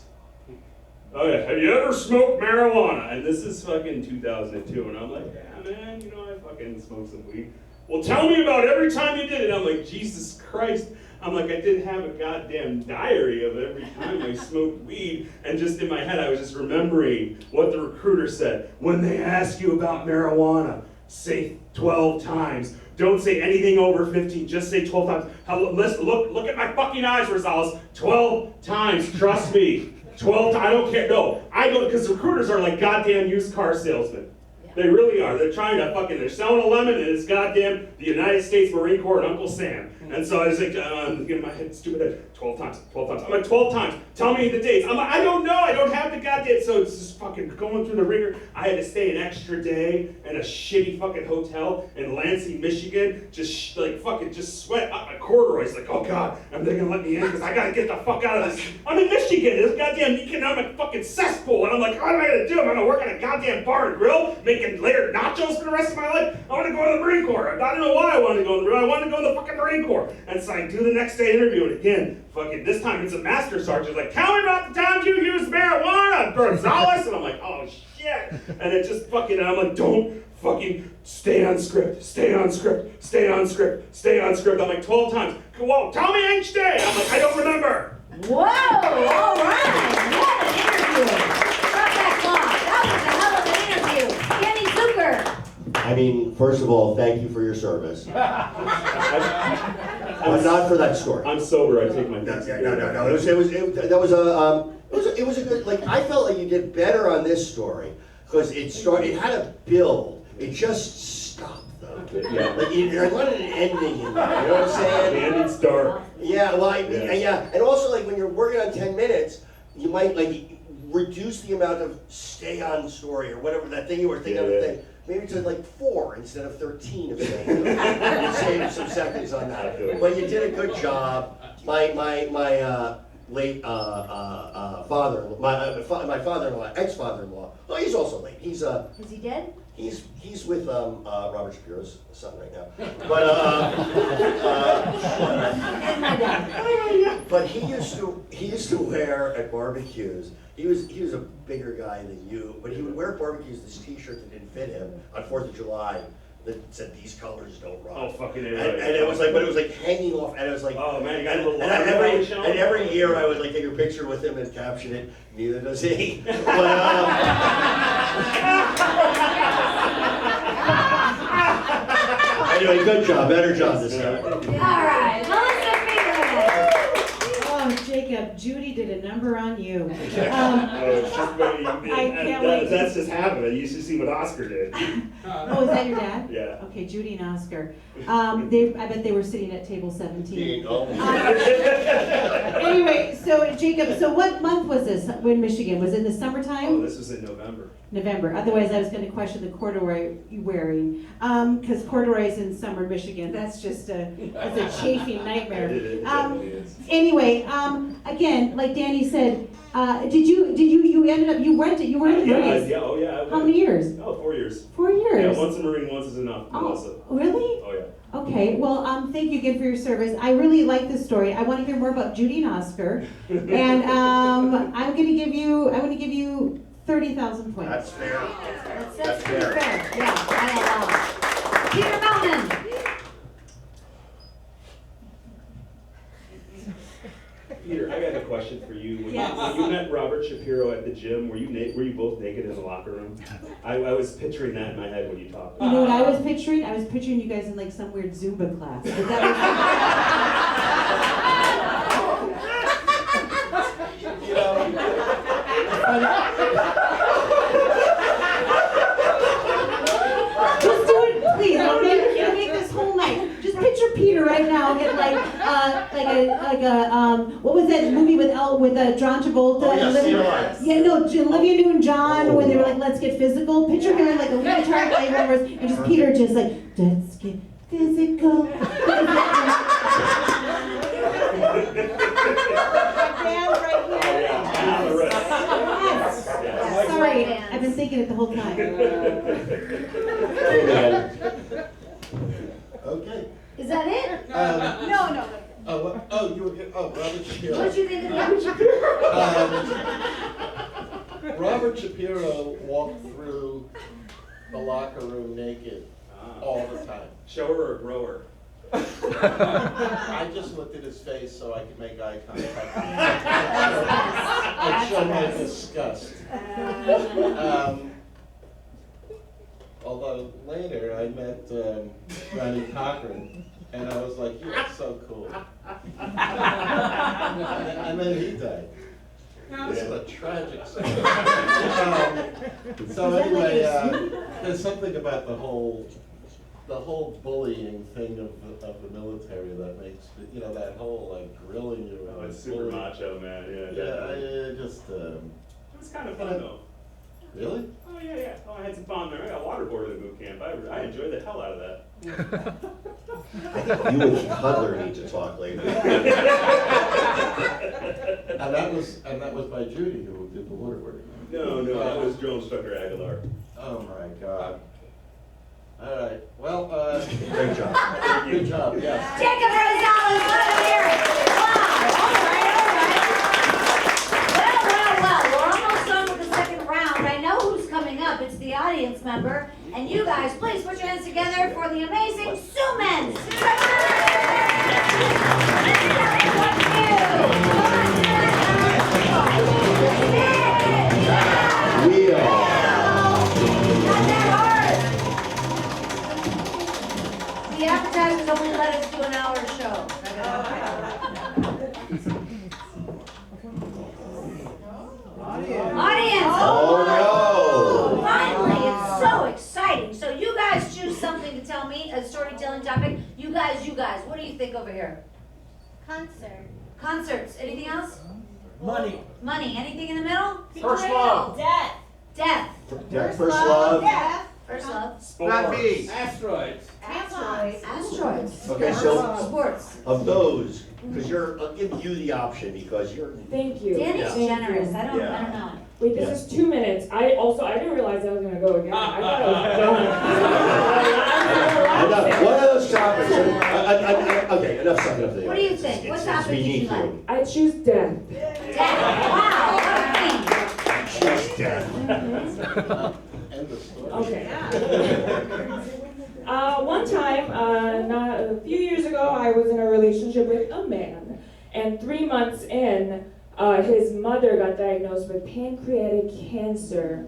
Oh yeah, have you ever smoked marijuana? And this is fucking 2002, and I'm like, yeah man, I fucking smoked some weed. Well, tell me about every time you did it. I'm like, Jesus Christ. I'm like, I didn't have a goddamn diary of every time I smoked weed, and just in my head I was just remembering what the recruiter said. When they ask you about marijuana, say 12 times. Don't say anything over 15, just say 12 times. Look at my fucking eyes, Rosales. 12 times, trust me. 12 times, I don't care, no. I don't, because recruiters are like goddamn used car salesmen. They really are. They're trying to fucking, they're selling a lemon and it's goddamn the United States Marine Corps and Uncle Sam. And so I was like, I'm getting my head stupid head. 12 times. I'm like, 12 times. Tell me the dates. I'm like, I don't know. I don't have the goddamn. So it's just fucking going through the ringer. I had to stay an extra day in a shitty fucking hotel in Lansing, Michigan. Just fucking just sweat up my corduroys. Like, oh God, are they gonna let me in? Because I gotta get the fuck out of this. I'm in Michigan. This goddamn economic fucking cesspool. And I'm like, what am I gonna do? I'm gonna work at a goddamn bar and grill, making layered nachos for the rest of my life. I want to go to the Marine Corps. I don't know why I wanted to go in the Marine Corps. I wanted to go in the fucking Marine Corps. And so I do the next day interview, and again, fucking this time it's a master sergeant. Like, tell me about the times you used marijuana, Rosalez. And I'm like, oh shit. And it just fucking, and I'm like, don't fucking stay on script, stay on script, stay on script, stay on script. I'm like 12 times. Whoa, tell me each day. I'm like, I don't remember. Whoa, all right. What an interview. Drop that clock. That was a hell of an interview. Danny Zuker. I mean, first of all, thank you for your service. But not for that story. I'm sober. I take my No. It was a good. Like, I felt like you did better on this story because it had a build. It just stopped though. Yeah. Like I wanted an ending in there. You know what I'm saying? The ending's dark. Yeah. Well, yeah. And also, like when you're working on 10 minutes, you might like reduce the amount of stay on story or whatever that thing you were thinking of the thing. Maybe to like 4 instead of 13 of saying. You saved some seconds on that. But you did a good job. My late father, my father-in-law, ex-father-in-law. Oh, he's also late. He's Is he dead? He's with Robert Shapiro's son right now. But And my dad. but he used to wear at barbecues. He was a bigger guy than you, but he would wear at barbecues this T-shirt that didn't fit him on 4th of July that said these colors don't rock. Oh fucking and it was like, but it was like hanging off, and it was like, oh man, you got a little and every year I would like take a picture with him and caption it. Neither does he. But, anyway, good job, better job this time. All right, Melissa Peterman. Oh, Jacob, Judy did a number on you. I can't wait. That's just happened. You should see what Oscar did. Oh, is that your dad? Yeah. Okay, Judy and Oscar. I bet they were sitting at table 17. Anyway, so Jacob, so what month was this in Michigan? Was it in the summertime? Oh, this was in November. November. Otherwise, I was going to question the corduroy you wearing, because corduroys in summer Michigan, that's just that's a chafing nightmare. Anyway, again, like Danny said, you ended up you were in the Marines? Yeah. Oh yeah. How many years? Oh, 4 years. 4 years. Yeah, once a Marine, once is enough. Melissa. Oh, really? Oh yeah. Okay, well, thank you again for your service. I really like this story. I want to hear more about Judy and Oscar, and I'm going to give you 30,000 points. That's fair. That's pretty fair. Yeah, I allow it. Peter Mehlman. Peter, I got a question for you. When, Yes. when you met Robert Shapiro at the gym, were you both naked in the locker room? I was picturing that in my head when you talked. You know what I was picturing? I was picturing you guys in like some weird Zumba class. But that You know, just do it, please. Don't make this whole night. Just picture Peter right now get what was that movie with John Travolta? Oh, yes, Olivia, Steel yeah, no, Olivia Newton-John, when they were like, let's get physical. Picture him in like a leotard flavor, and just Peter just like, let's get physical. Yes. Sorry, I've been thinking it the whole time. Hey, man. Okay. Is that it? No. Robert Shapiro. What did you think of Robert Shapiro? Robert Shapiro walked through the locker room naked all the time. Shower or grower? I just looked at his face so I could make eye contact. I'd show my disgust. Although later I met Ronnie Cochran, and I was like, "You are so cool." And then he died. It's a tragic story. So anyway, there's something about the whole bullying thing of the military that makes, that whole like grilling you. Oh, it's super macho, man. Yeah, Yeah, it was kind of fun though. Really? Oh yeah. Oh, I had some fun there. I got waterboarded at boot camp. I enjoyed the hell out of that. I think you and Cutler need to talk later. And that was by Judy who did the waterboarding. No, that was drill instructor Aguilar. Oh my God. All right. Well, Great job. good job. Yes. Jacob Rosalez, let him hear it. Wow, all right. Well, we're almost done with the second round. I know who's coming up. It's the audience member. And you guys, please put your hands together for the amazing Soomin. The advertisers only let us do an hour show. Audience! Oh no! Finally, it's so exciting. So you guys choose something to tell me, a storytelling topic. You guys, what do you think over here? Concerts. Anything else? Money. Money. Anything in the middle? First love. Death. First love. First love. Not me. Asteroids. Asteroids. Okay, so Sports. of those, because I'll give you the option because you're. Thank you. Danny's Thank generous. you. I don't know. Wait, this is 2 minutes. I didn't realize I was gonna go again. I thought I was done. One of those topics. Okay, enough sucking up the. What do you think? What topic did you beneath like? I choose death. Death. Wow. What a thing. She's dead. End of story. Okay. One time, a few years ago, I was in a relationship with a man, and 3 months in, his mother got diagnosed with pancreatic cancer,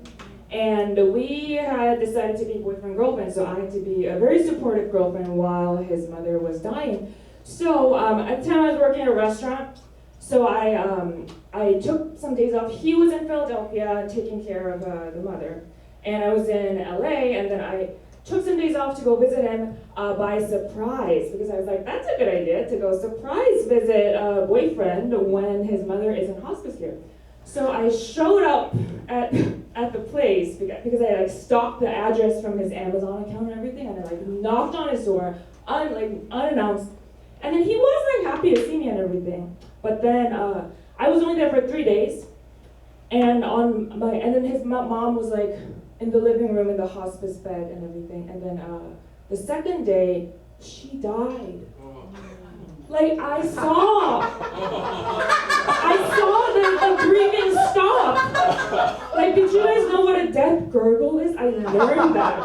and we had decided to be boyfriend-girlfriend, so I had to be a very supportive girlfriend while his mother was dying. So at the time I was working at a restaurant, so I took some days off. He was in Philadelphia taking care of the mother, and I was in LA, and then I took some days off to go visit him by surprise, because I was like, that's a good idea to go surprise visit a boyfriend when his mother is in hospice care. So I showed up at the place because I stalked the address from his Amazon account and everything, and I knocked on his door unannounced, and then he was happy to see me and everything. But then I was only there for 3 days, and then his mom was in the living room in the hospice bed and everything, and then the second day she died. I saw the breathing stop. Did you guys know what a death gurgle is? I learned that.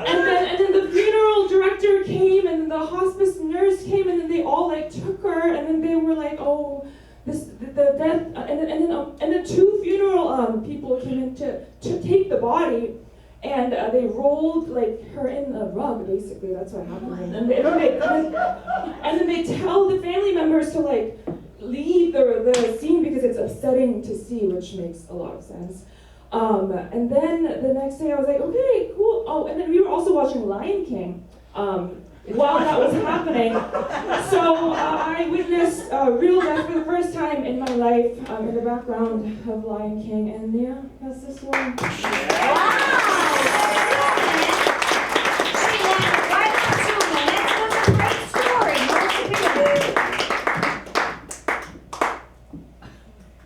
And then the funeral director came, and then the hospice nurse came, and then they all took her, and then they were oh, the death, and the two funeral people came in to take the body, and they rolled her in the rug. Basically, that's what happened. And then they tell the family members to leave the scene because it's upsetting to see, which makes a lot of sense. And then the next day I was okay, cool. Oh, and then we were also watching Lion King while that was happening. So I witnessed real death for the first time in my life in the background of Lion King, and yeah, that's the story. Wow! She went right on to me. That was a great story.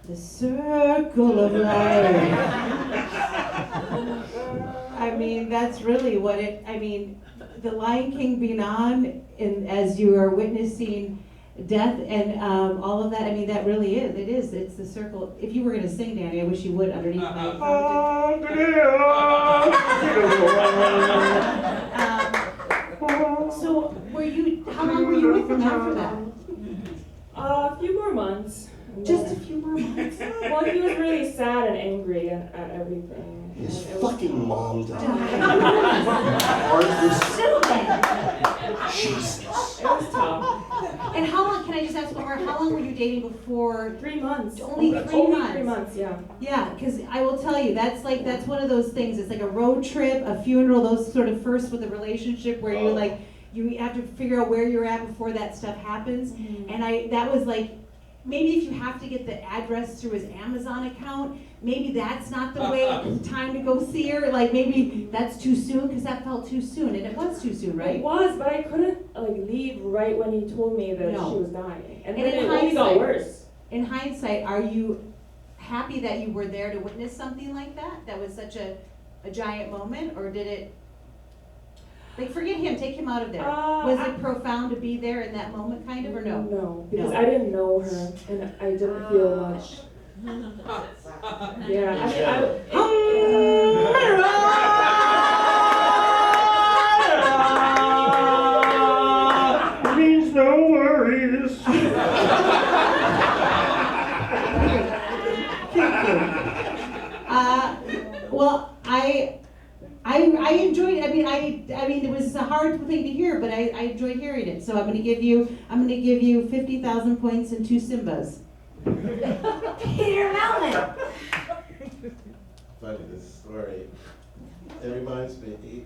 The circle of life. I mean, that's really what the Lion King being on, and as you are witnessing death and all of that, that really is. It's the circle. If you were going to sing, Danny, I wish you would underneath my So, how long were you with him after that? A few more months. Just a few more months. Well, he was really sad and angry at everything. His And it was- fucking mom died. Arthur, Jesus. It was tough. And how long, can I just ask one more, how long were you dating before? 3 months. Only 3 months? Only 3 months, yeah. Yeah, because I will tell you, that's one of those things, it's like a road trip, a funeral, those sort of first with a relationship where you're like, you have to figure out where you're at before that stuff happens. And that was like, maybe if you have to get the address through his Amazon account, maybe that's not the time to go see her. Like maybe that's too soon, because that felt too soon, and it was too soon, right? It was, but I couldn't leave right when he told me that No. she was dying. And And then in it only got hindsight- worse. In hindsight, are you happy that you were there to witness something like that? That was such a giant moment, or did it? Like, forget him, take him out of there. Was it profound to be there in that moment, kind of, or no? No, because No. I didn't know her, and I didn't feel much. Yeah, Means no worries. Well, I enjoyed it. I mean, it was a hard thing to hear, but I enjoyed hearing it. So I'm gonna give you 50,000 points and 2 Simbas. Peter Mehlman. Funny, this story. It reminds me,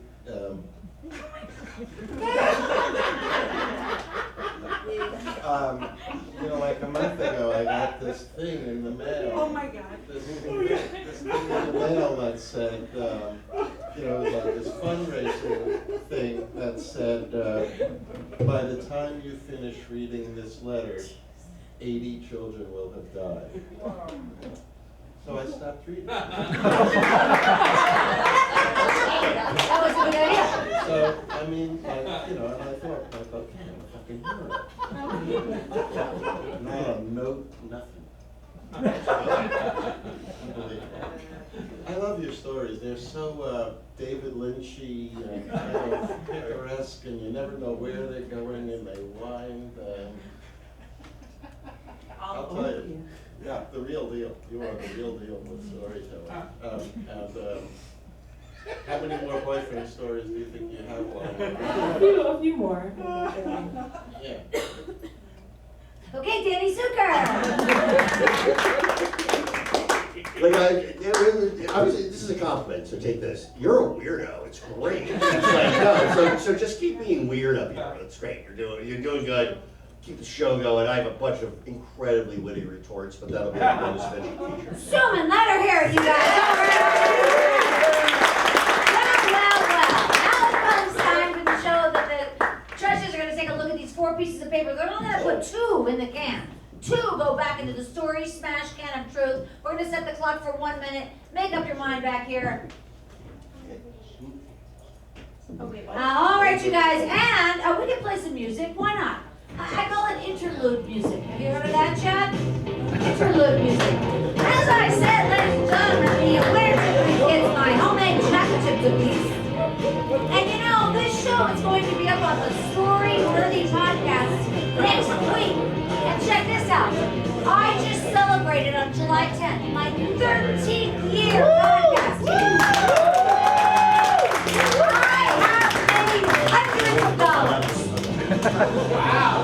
like a month ago, I got this thing in the mail. Oh my God. This thing in the mail that said, it was like this fundraiser thing that said, by the time you finish reading this letter, 80 children will have died. So I stopped reading. That was a good idea. So, I mean, and I thought, man, I'm a fucking hero. Not a note, nothing. Unbelievable. I love your stories. They're so David Lynchy and kind of picaresque, and you never know where they're going, and they wind. I'll tell you. Yeah, the real deal. You are the real deal with storytelling. How many more boyfriend stories do you think you have lined up? a few more. Yeah. Okay, Danny Zuker. This is a compliment, so take this. You're a weirdo. It's great. It's like, no, so just keep being weird up here. That's great. You're doing good. Keep the show going. I have a bunch of incredibly witty retorts, but that'll be a bonus feature. Soomin, let her hear it, you guys. All right. Well. Now it comes time for the show that the judges are going to take a look at these 4 pieces of paper. They're only going to put 2 in the can. 2 go back into the story smash can of truth. We're going to set the clock for 1 minute. Make up your mind back here. All right, you guys, and we can play some music. Why not? I call it interlude music. Have you heard of that, Chad? Interlude music. As I said, ladies and gentlemen, the winner typically gets my homemade chocolate chip cookies. And you know, this show is going to be up on the Story-Worthy podcast next week. And check this out. I just celebrated on July 10th my 13th year podcasting. I have made hundreds of dollars. Wow!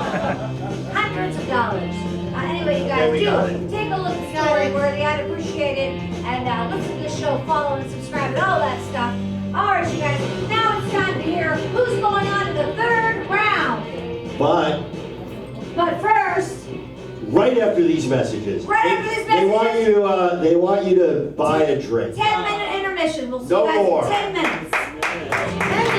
Hundreds of dollars. Anyway, you guys, do take a look at Story-Worthy. I'd appreciate it. And listen to the show, follow and subscribe, and all that stuff. All right, you guys. Now it's time to hear who's going on to the 3rd round. But first, right after these messages, they want you to buy a drink. 10-minute intermission. We'll see No you guys more. in 10 minutes. 10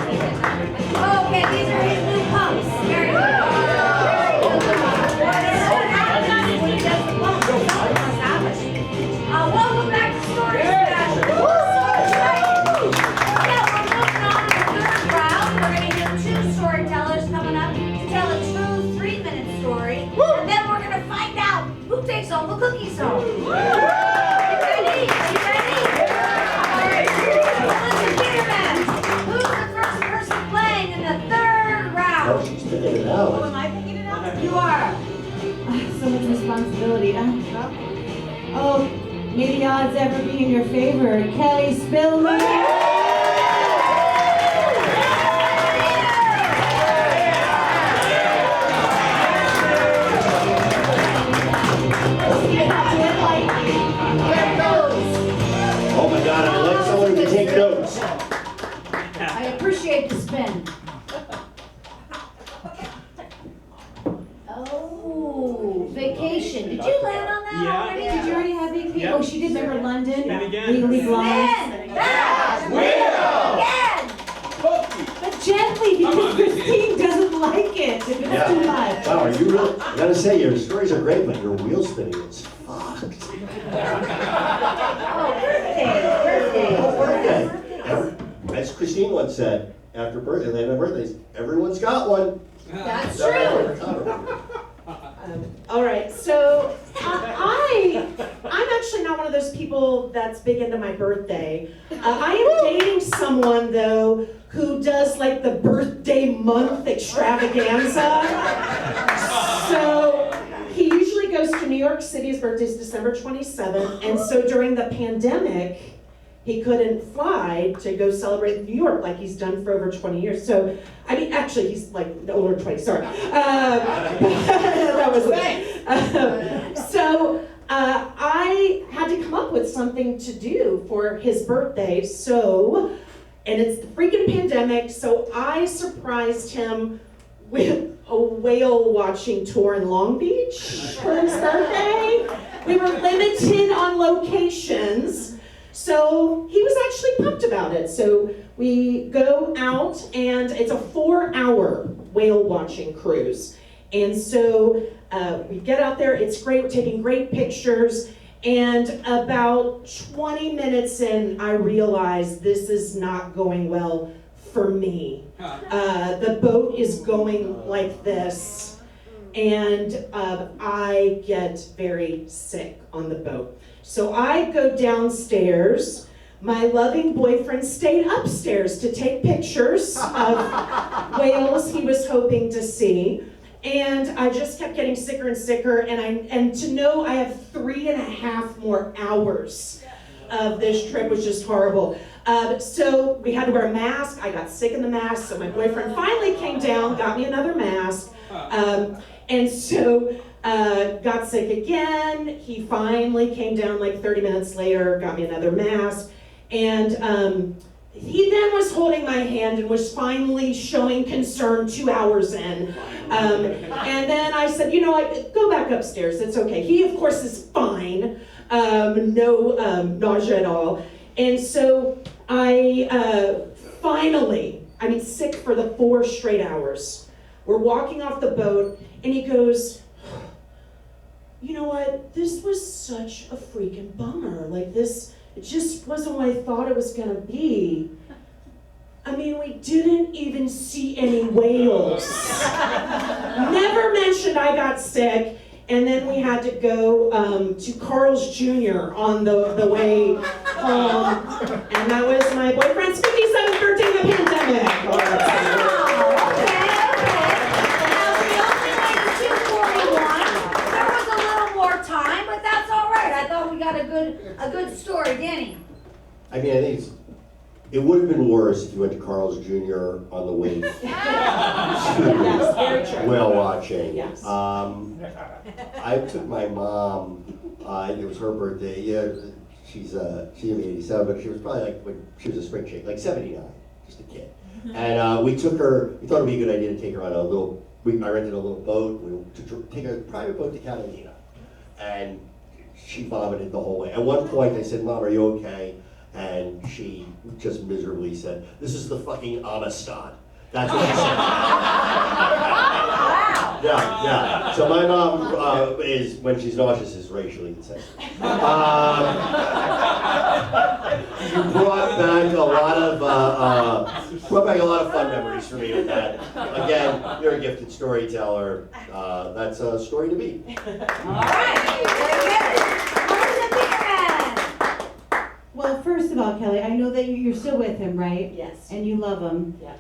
Okay, these are his new pumps. Very good. What happens when he does the pumps? cookies home. You ready? You ready? All right. Melissa Peterman, who's the first person playing in the third Oh, round? she's picking it out. Oh, am I picking it up? You are. So much responsibility. Oh, may the odds ever be in your favor. Kelly Spillman. Oh my God, I like someone who can take notes. I appreciate the spin. Oh, vacation. Did you land on that already? Did you already have vacation? Yep. Oh, she did. Remember London? Spin again. Legally Blonde. Spin! Back! Again! But gently, because Christine doesn't like it. If it's too much. Wow, are you really? I gotta say, your stories are great, but your wheel spinning is fucked. Oh, birthday. As Christine once said, after birthday, they have birthdays, everyone's got one. That's true. All right, so I'm actually not one of those people that's big into my birthday. I am dating someone though who does like the birthday month extravaganza. So he usually goes to New York City. His birthday is December 27th, and so during the pandemic, he couldn't fly to go celebrate in New York like he's done for over 20 years. So, I mean, actually, he's like over 20, sorry. That was so I had to come up with something to do for his birthday. So, and it's the freaking pandemic, so I surprised him with a whale watching tour in Long Beach for his birthday. We were limited on locations. So he was actually pumped about it. So we go out and it's a 4-hour whale watching cruise. And so we get out there, it's great, we're taking great pictures. And about 20 minutes in, I realized this is not going well for me. The boat is going like this. And I get very sick on the boat. So I go downstairs. My loving boyfriend stayed upstairs to take pictures of whales he was hoping to see. And I just kept getting sicker and sicker. And to know I have 3.5 more hours of this trip was just horrible. So we had to wear a mask. I got sick in the mask. So my boyfriend finally came down, got me another mask. And so got sick again. He finally came down like 30 minutes later, got me another mask. And he then was holding my hand and was finally showing concern 2 hours in. And then I said, you know what, go back upstairs, it's okay. He, of course, is fine, no nausea at all. And so I finally, sick for the 4 straight hours. We're walking off the boat and he goes, you know what, this was such a freaking bummer. Like this, it just wasn't what I thought it was gonna be. We didn't even see any whales. Never mentioned I got sick. And then we had to go to Carl's Jr. on the way home. And that was my boyfriend's 57th birthday in the pandemic. A good story, Danny. I think it would have been worse if you went to Carl's Jr. on the way to whale watching. Yes. I took my mom, it was her birthday, she's gonna be 87, but she was probably like, when she was a spring chick, like 79, just a kid. And we took her, we thought it would be a good idea to take her on a little, I rented a little boat, to take a private boat to Catalina. And she vomited the whole way. At one point I said, Mom, are you okay? And she just miserably said, this is the fucking Amistad. That's what she said. Wow. Yeah. So my mom is, when she's nauseous, is racially insensitive. You brought back a lot of fun memories for me with that. Again, you're a gifted storyteller. That's a story to be. All right, very good. Melissa Peterman. Well, first of all, Kelly, I know that you're still with him, right? Yes. And you love him. Yeah.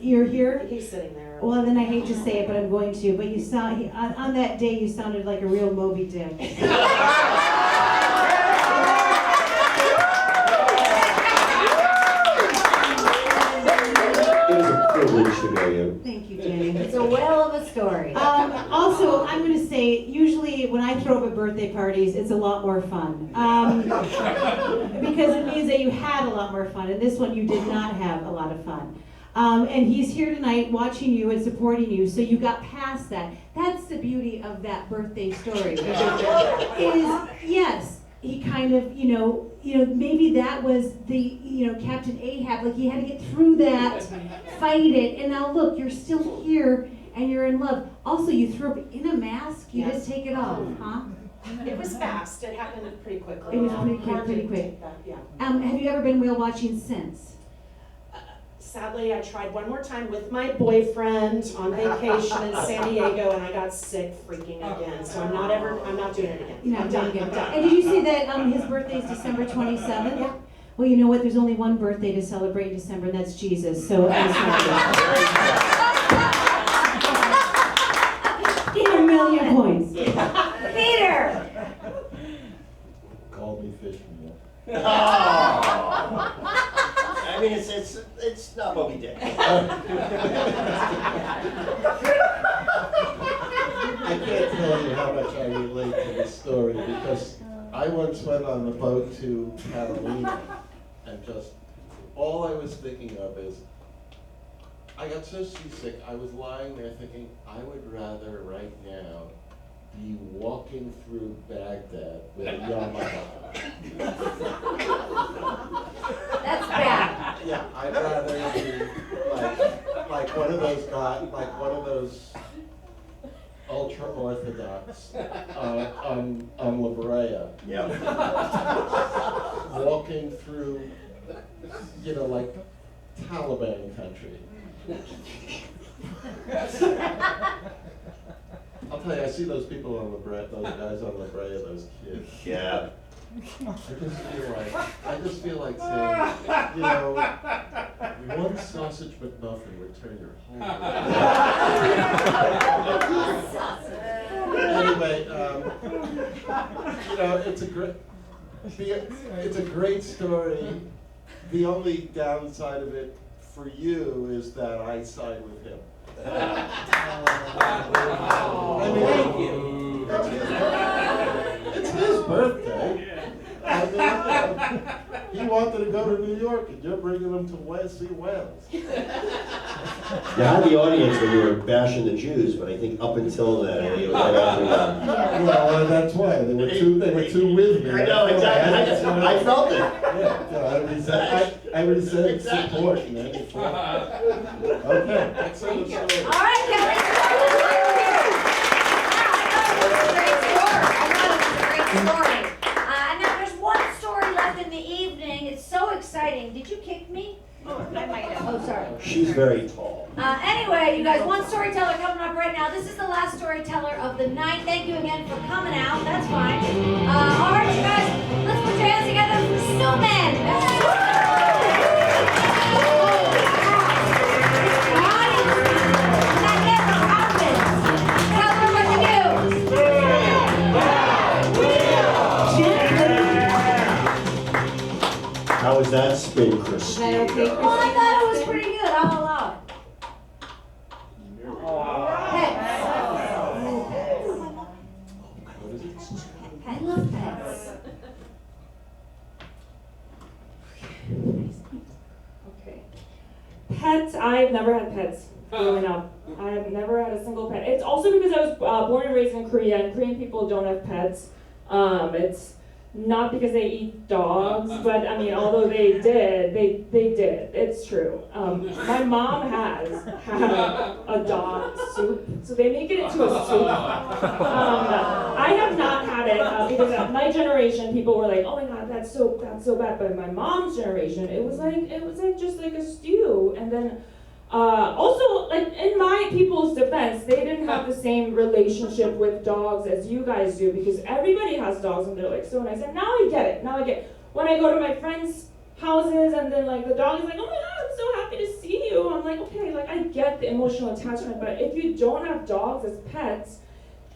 You're here? He's sitting there. Well, then I hate to say it, but I'm going to. But you sound, on that day, you sounded like a real Moby Dick. It was a privilege to know you. Thank you, Jenny. It's a whale of a story. Also, I'm going to say, usually when I throw up at birthday parties, it's a lot more fun. Because it means that you had a lot more fun, and this one you did not have a lot of fun. And he's here tonight watching you and supporting you, so you got past that. That's the beauty of that birthday story. Yes, he kind of, maybe that was the, Captain Ahab, like he had to get through that, fight it, and now look, you're still here and you're in love. Also, you threw up in a mask, you just take it off, huh? It was fast. It happened pretty quickly. It was pretty Hard to quick. take that, yeah. Have you ever been whale watching since? Sadly, I tried one more time with my boyfriend on vacation in San Diego, and I got sick freaking again. So I'm not doing it again. I'm done again. And did you say that his birthday is December 27th? Yeah. Well, you know what? There's only one birthday to celebrate in December, and that's Jesus. So get a million points. Peter. Call me fish meal. I mean, it's not Moby Dick. I can't tell you how much I relate to this story because I once went on the boat to Catalina and just all I was thinking of is I got so seasick. I was lying there thinking I would rather right now be walking through Baghdad with a Yamaha. That's bad. Yeah, I'd rather be like one of those guys, like one of those ultra orthodox on La Brea. Yeah. Walking through, like Taliban country. I'll tell you, I see those people on La Brea, those guys on La Brea, those kids. Yeah. I just feel like saying, one sausage McMuffin would turn your whole Anyway, it's a great story. The only downside of it for you is that I side with him. Thank you. It's his birthday. He wanted to go to New York, and you're bringing him to see whales. You had the audience when you were bashing the Jews, but I think up until then, Well, that's why they were two with me. I know, exactly. I felt it. I resented support. Okay, excellent story. All right, Kelly. Great story. And now there's one story left in the evening. It's so exciting. Did you kick me? I might have. Oh, sorry. She's very tall. Anyway, you guys, one storyteller coming up right now. This is the last storyteller of the night. Thank you again for coming out. That's fine. All right, you guys, let's put your hands together for Soomin. How was that spin, Christine? Is that okay, Oh, I thought it was pretty good. I'll allow it. Pets. I love pets. Okay. Pets, I've never had pets growing up. I have never had a single pet. It's also because I was born and raised in Korea, and Korean people don't have pets. It's not because they eat dogs, but I mean, although they did, it's true. My mom has had a dog soup, so they make it into a soup. I have not had it, because at my generation, people were like, oh my god, that's so bad, but my mom's generation, it was like just like a stew, and then, also, like, in my people's defense, they didn't have the same relationship with dogs as you guys do, because everybody has dogs and they're like so nice. And now I get it. When I go to my friends' houses and then like the dog is like, oh my god, I'm so happy to see you. I'm like, okay, like I get the emotional attachment, but if you don't have dogs as pets,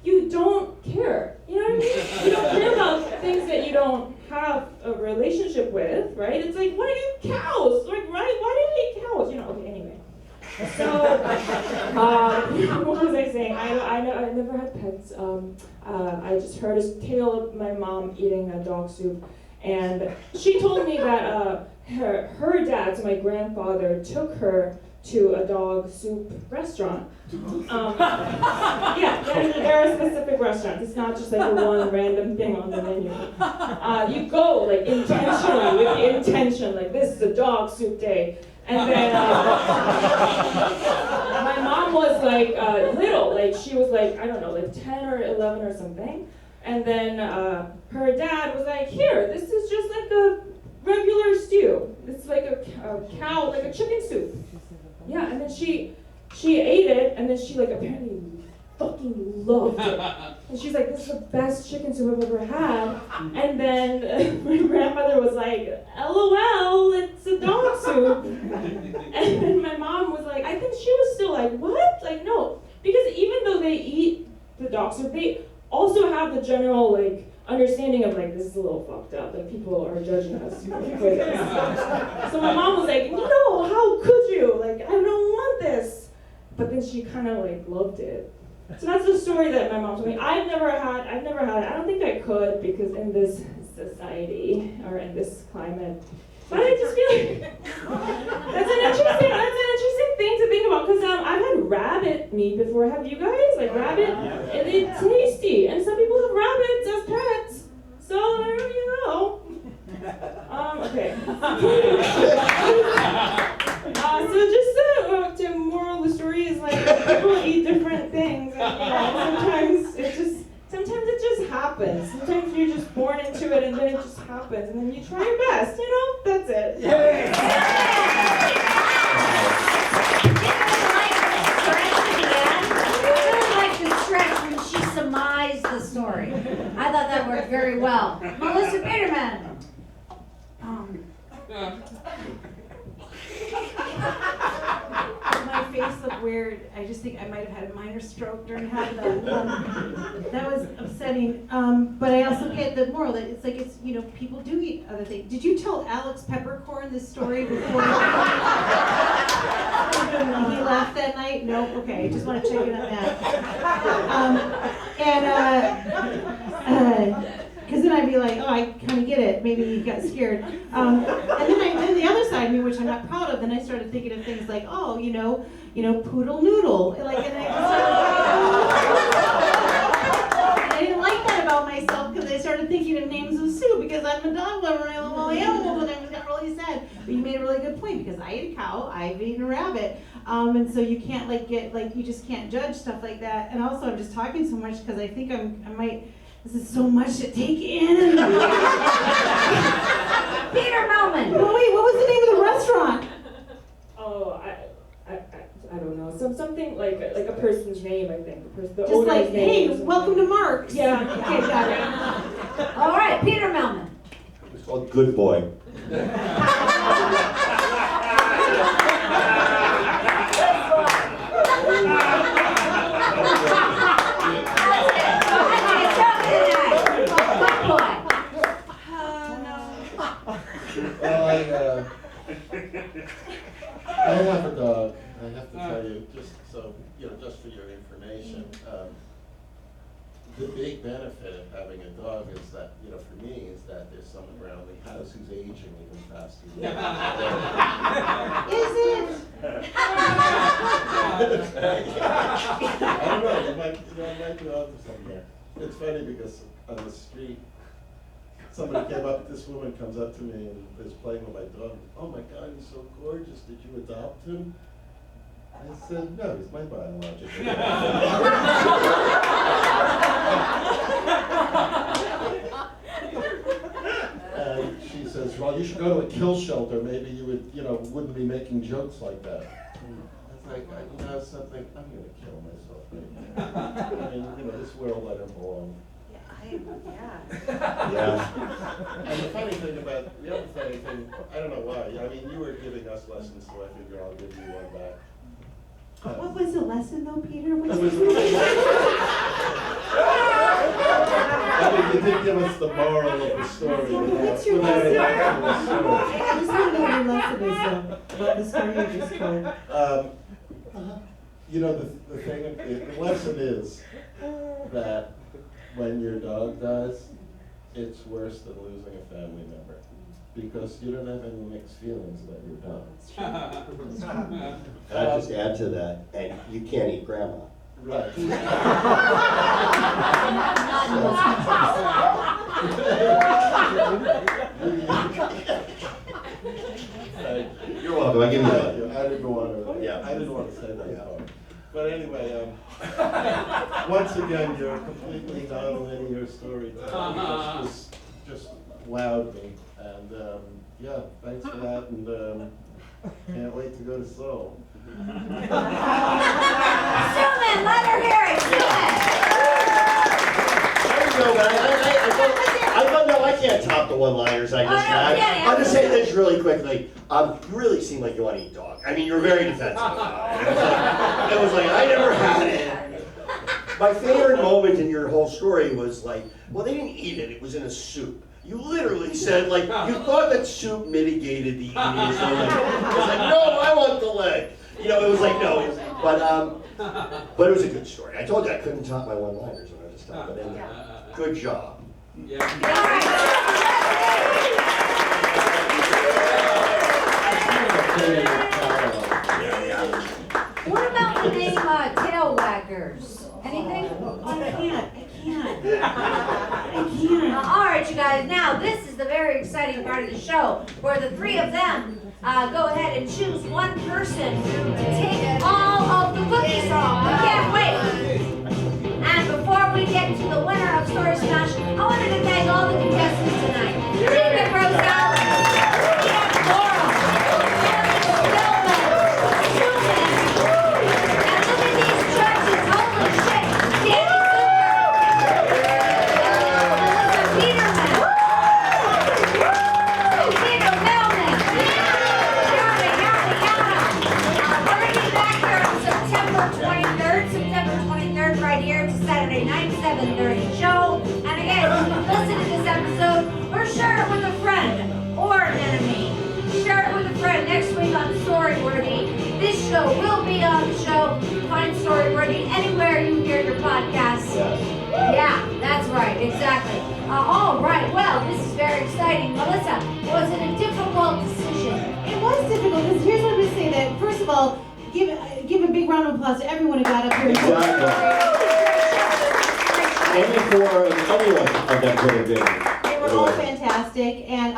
you don't care. You know what I mean? You don't care about things that you don't have a relationship with, right? It's like, why do you cows? Like, right? Why do you eat cows? You know, okay, anyway. So, what was I saying? I never had pets. I just heard a tale of my mom eating a dog soup, and she told me that her dad, so my grandfather, took her to a dog soup restaurant. Yeah, there are specific restaurants. It's not just like a one random thing on the menu. You go like intentionally with the intention, like this is a dog soup day. And then my mom was like little, like she was like, I don't know, like 10 or 11 or something. And then her dad was like, here, this is just like a regular stew. It's like a cow, like a chicken soup. Yeah, and then she ate it, and then she like apparently fucking loved it. And she's like, this is the best chicken soup I've ever had. And then my grandmother was like, LOL, it's a dog soup. And then my mom was like, I think she was still like, what? Like, no. Because even though they eat the dog soup, they also have the general like understanding of like, this is a little fucked up, like people are judging us for this. So my mom was like, no, how could you? Like, I don't want this. But then she kind of like loved it. So that's the story that my mom told me. I've never had it. I don't think I could, because in this society or in this climate. But I just feel like that's an interesting thing to think about, because I've had rabbit meat before. Have you guys? Like rabbit? And it's tasty. And some people have rabbits as pets. So you know. Okay. So just the moral of the story is like people eat different things, and you know, sometimes it just happens. Sometimes you're just born into it, and then it just happens, and then you try your best. You know, that's it. Yay! I really like the stretch when she surmised the story. I thought that worked very well. Melissa Peterman. My face looked weird. I just think I might have had a minor stroke during half of that. That was upsetting. But I also get the moral that it's you know, people do eat other things. Did you tell Alex Peppercorn this story before he left that night? No? Okay, I just want to check in on that. Because then I'd be like, oh, I kind of get it. Maybe he got scared. And then the other side of me, which I'm not proud of, then I started thinking of things like, oh, you know, poodle noodle. Like, and I didn't like that about myself, because I started thinking of names of soup, because I'm a dog lover and I love all animals, and I just got really sad. But you made a really good point, because I ate a cow, I've eaten a rabbit. And so you can't you just can't judge stuff like that. And also I'm just talking so much because I think I might. This is so much to take in. Peter Mehlman. Oh wait, what was the name of the restaurant? Oh, I don't know. Something like a person's name, I think. The Just owner's like, name. hey, welcome to Mark's. Yeah. Okay, got it. All right, Peter Mehlman. It's called Good Boy. Well, I have a dog. I have to tell you, just so, just for your information, the big benefit of having a dog is that, for me, is that there's someone around the house who's aging even faster than Is it? I don't know, you might be onto something there. It's funny because on the street, somebody came up, this woman comes up to me and is playing with my dog. Oh my God, he's so gorgeous. Did you adopt him? I said, no, he's my biological dog. And she says, well, you should go to a kill shelter. Maybe you would, wouldn't be making jokes like that. It's like, something, I'm going to kill myself right now. I mean, this world I don't belong. Yeah. And the other funny thing, I don't know why, I mean, you were giving us lessons, so I figure I'll give you one back. What was the lesson though, Peter? I mean, you did give us the moral of the story. What's your lesson? I just want to know what your lesson is about the story you just told. The lesson is that when your dog dies, it's worse than losing a family member. Because you don't have any mixed feelings about your dog. And I just add to that, and you can't eat grandma. Right. You're welcome. I give you that. I didn't want to say that part. But anyway, once again, your completely non-linear storytelling just wowed me. And thanks for that. And can't wait to go to Seoul. Soomin, let her hear it. I thought, no, I can't top the one-liners I just had. I'll just say this really quickly. You really seem like you want to eat dog. I mean, you're very defensive about it. It was like, I never had it. My favorite moment in your whole story was like, well, they didn't eat it. It was in a soup. You literally said, like, you thought that soup mitigated the eating. It was like, no, I want the leg. It was like, no. But it was a good story. I told you I couldn't top my one-liners when I was just talking. But good job. Yeah. What about the name Tail Waggers? Anything? I can't. All right, you guys. Now, this is the very exciting part of the show where the three of them go ahead and choose one person to take all of the cookies from. We can't wait. And before we get to the winner of Story Smash, I wanted to thank all the contestants tonight. Jacob Rosalez, Gorham, Spillman, Soomin, and look at these judges. Holy shit. Danny Zuker, Melissa Peterman, Peter Mehlman, yada, yada, yada. We're going to be back here on September 23rd, right here to Saturday night, 7:30 show. And again, listen to this episode or share it with a friend or an enemy. Share it with a friend next week on Storyworthy. This show will be on the show. Find Storyworthy anywhere you hear your podcasts. Yeah, that's right, exactly. All right, well, this is very exciting. Melissa, was it a difficult decision? It was difficult because here's what I'm going to say that, first of all, give a big round of applause to everyone who got up here. Only for anyone of that great vision. They were all fantastic, and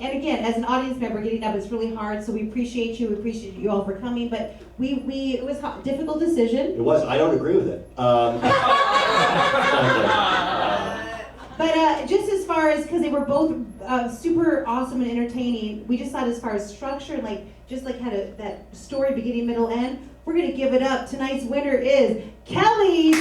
again, as an audience member, getting up is really hard. So we appreciate you. We appreciate you all for coming. But it was a difficult decision. It was. I don't agree with it. But just as far as, because they were both super awesome and entertaining, we just thought as far as structure, just had that story beginning, middle, end. We're gonna give it up. Tonight's winner is Kelly.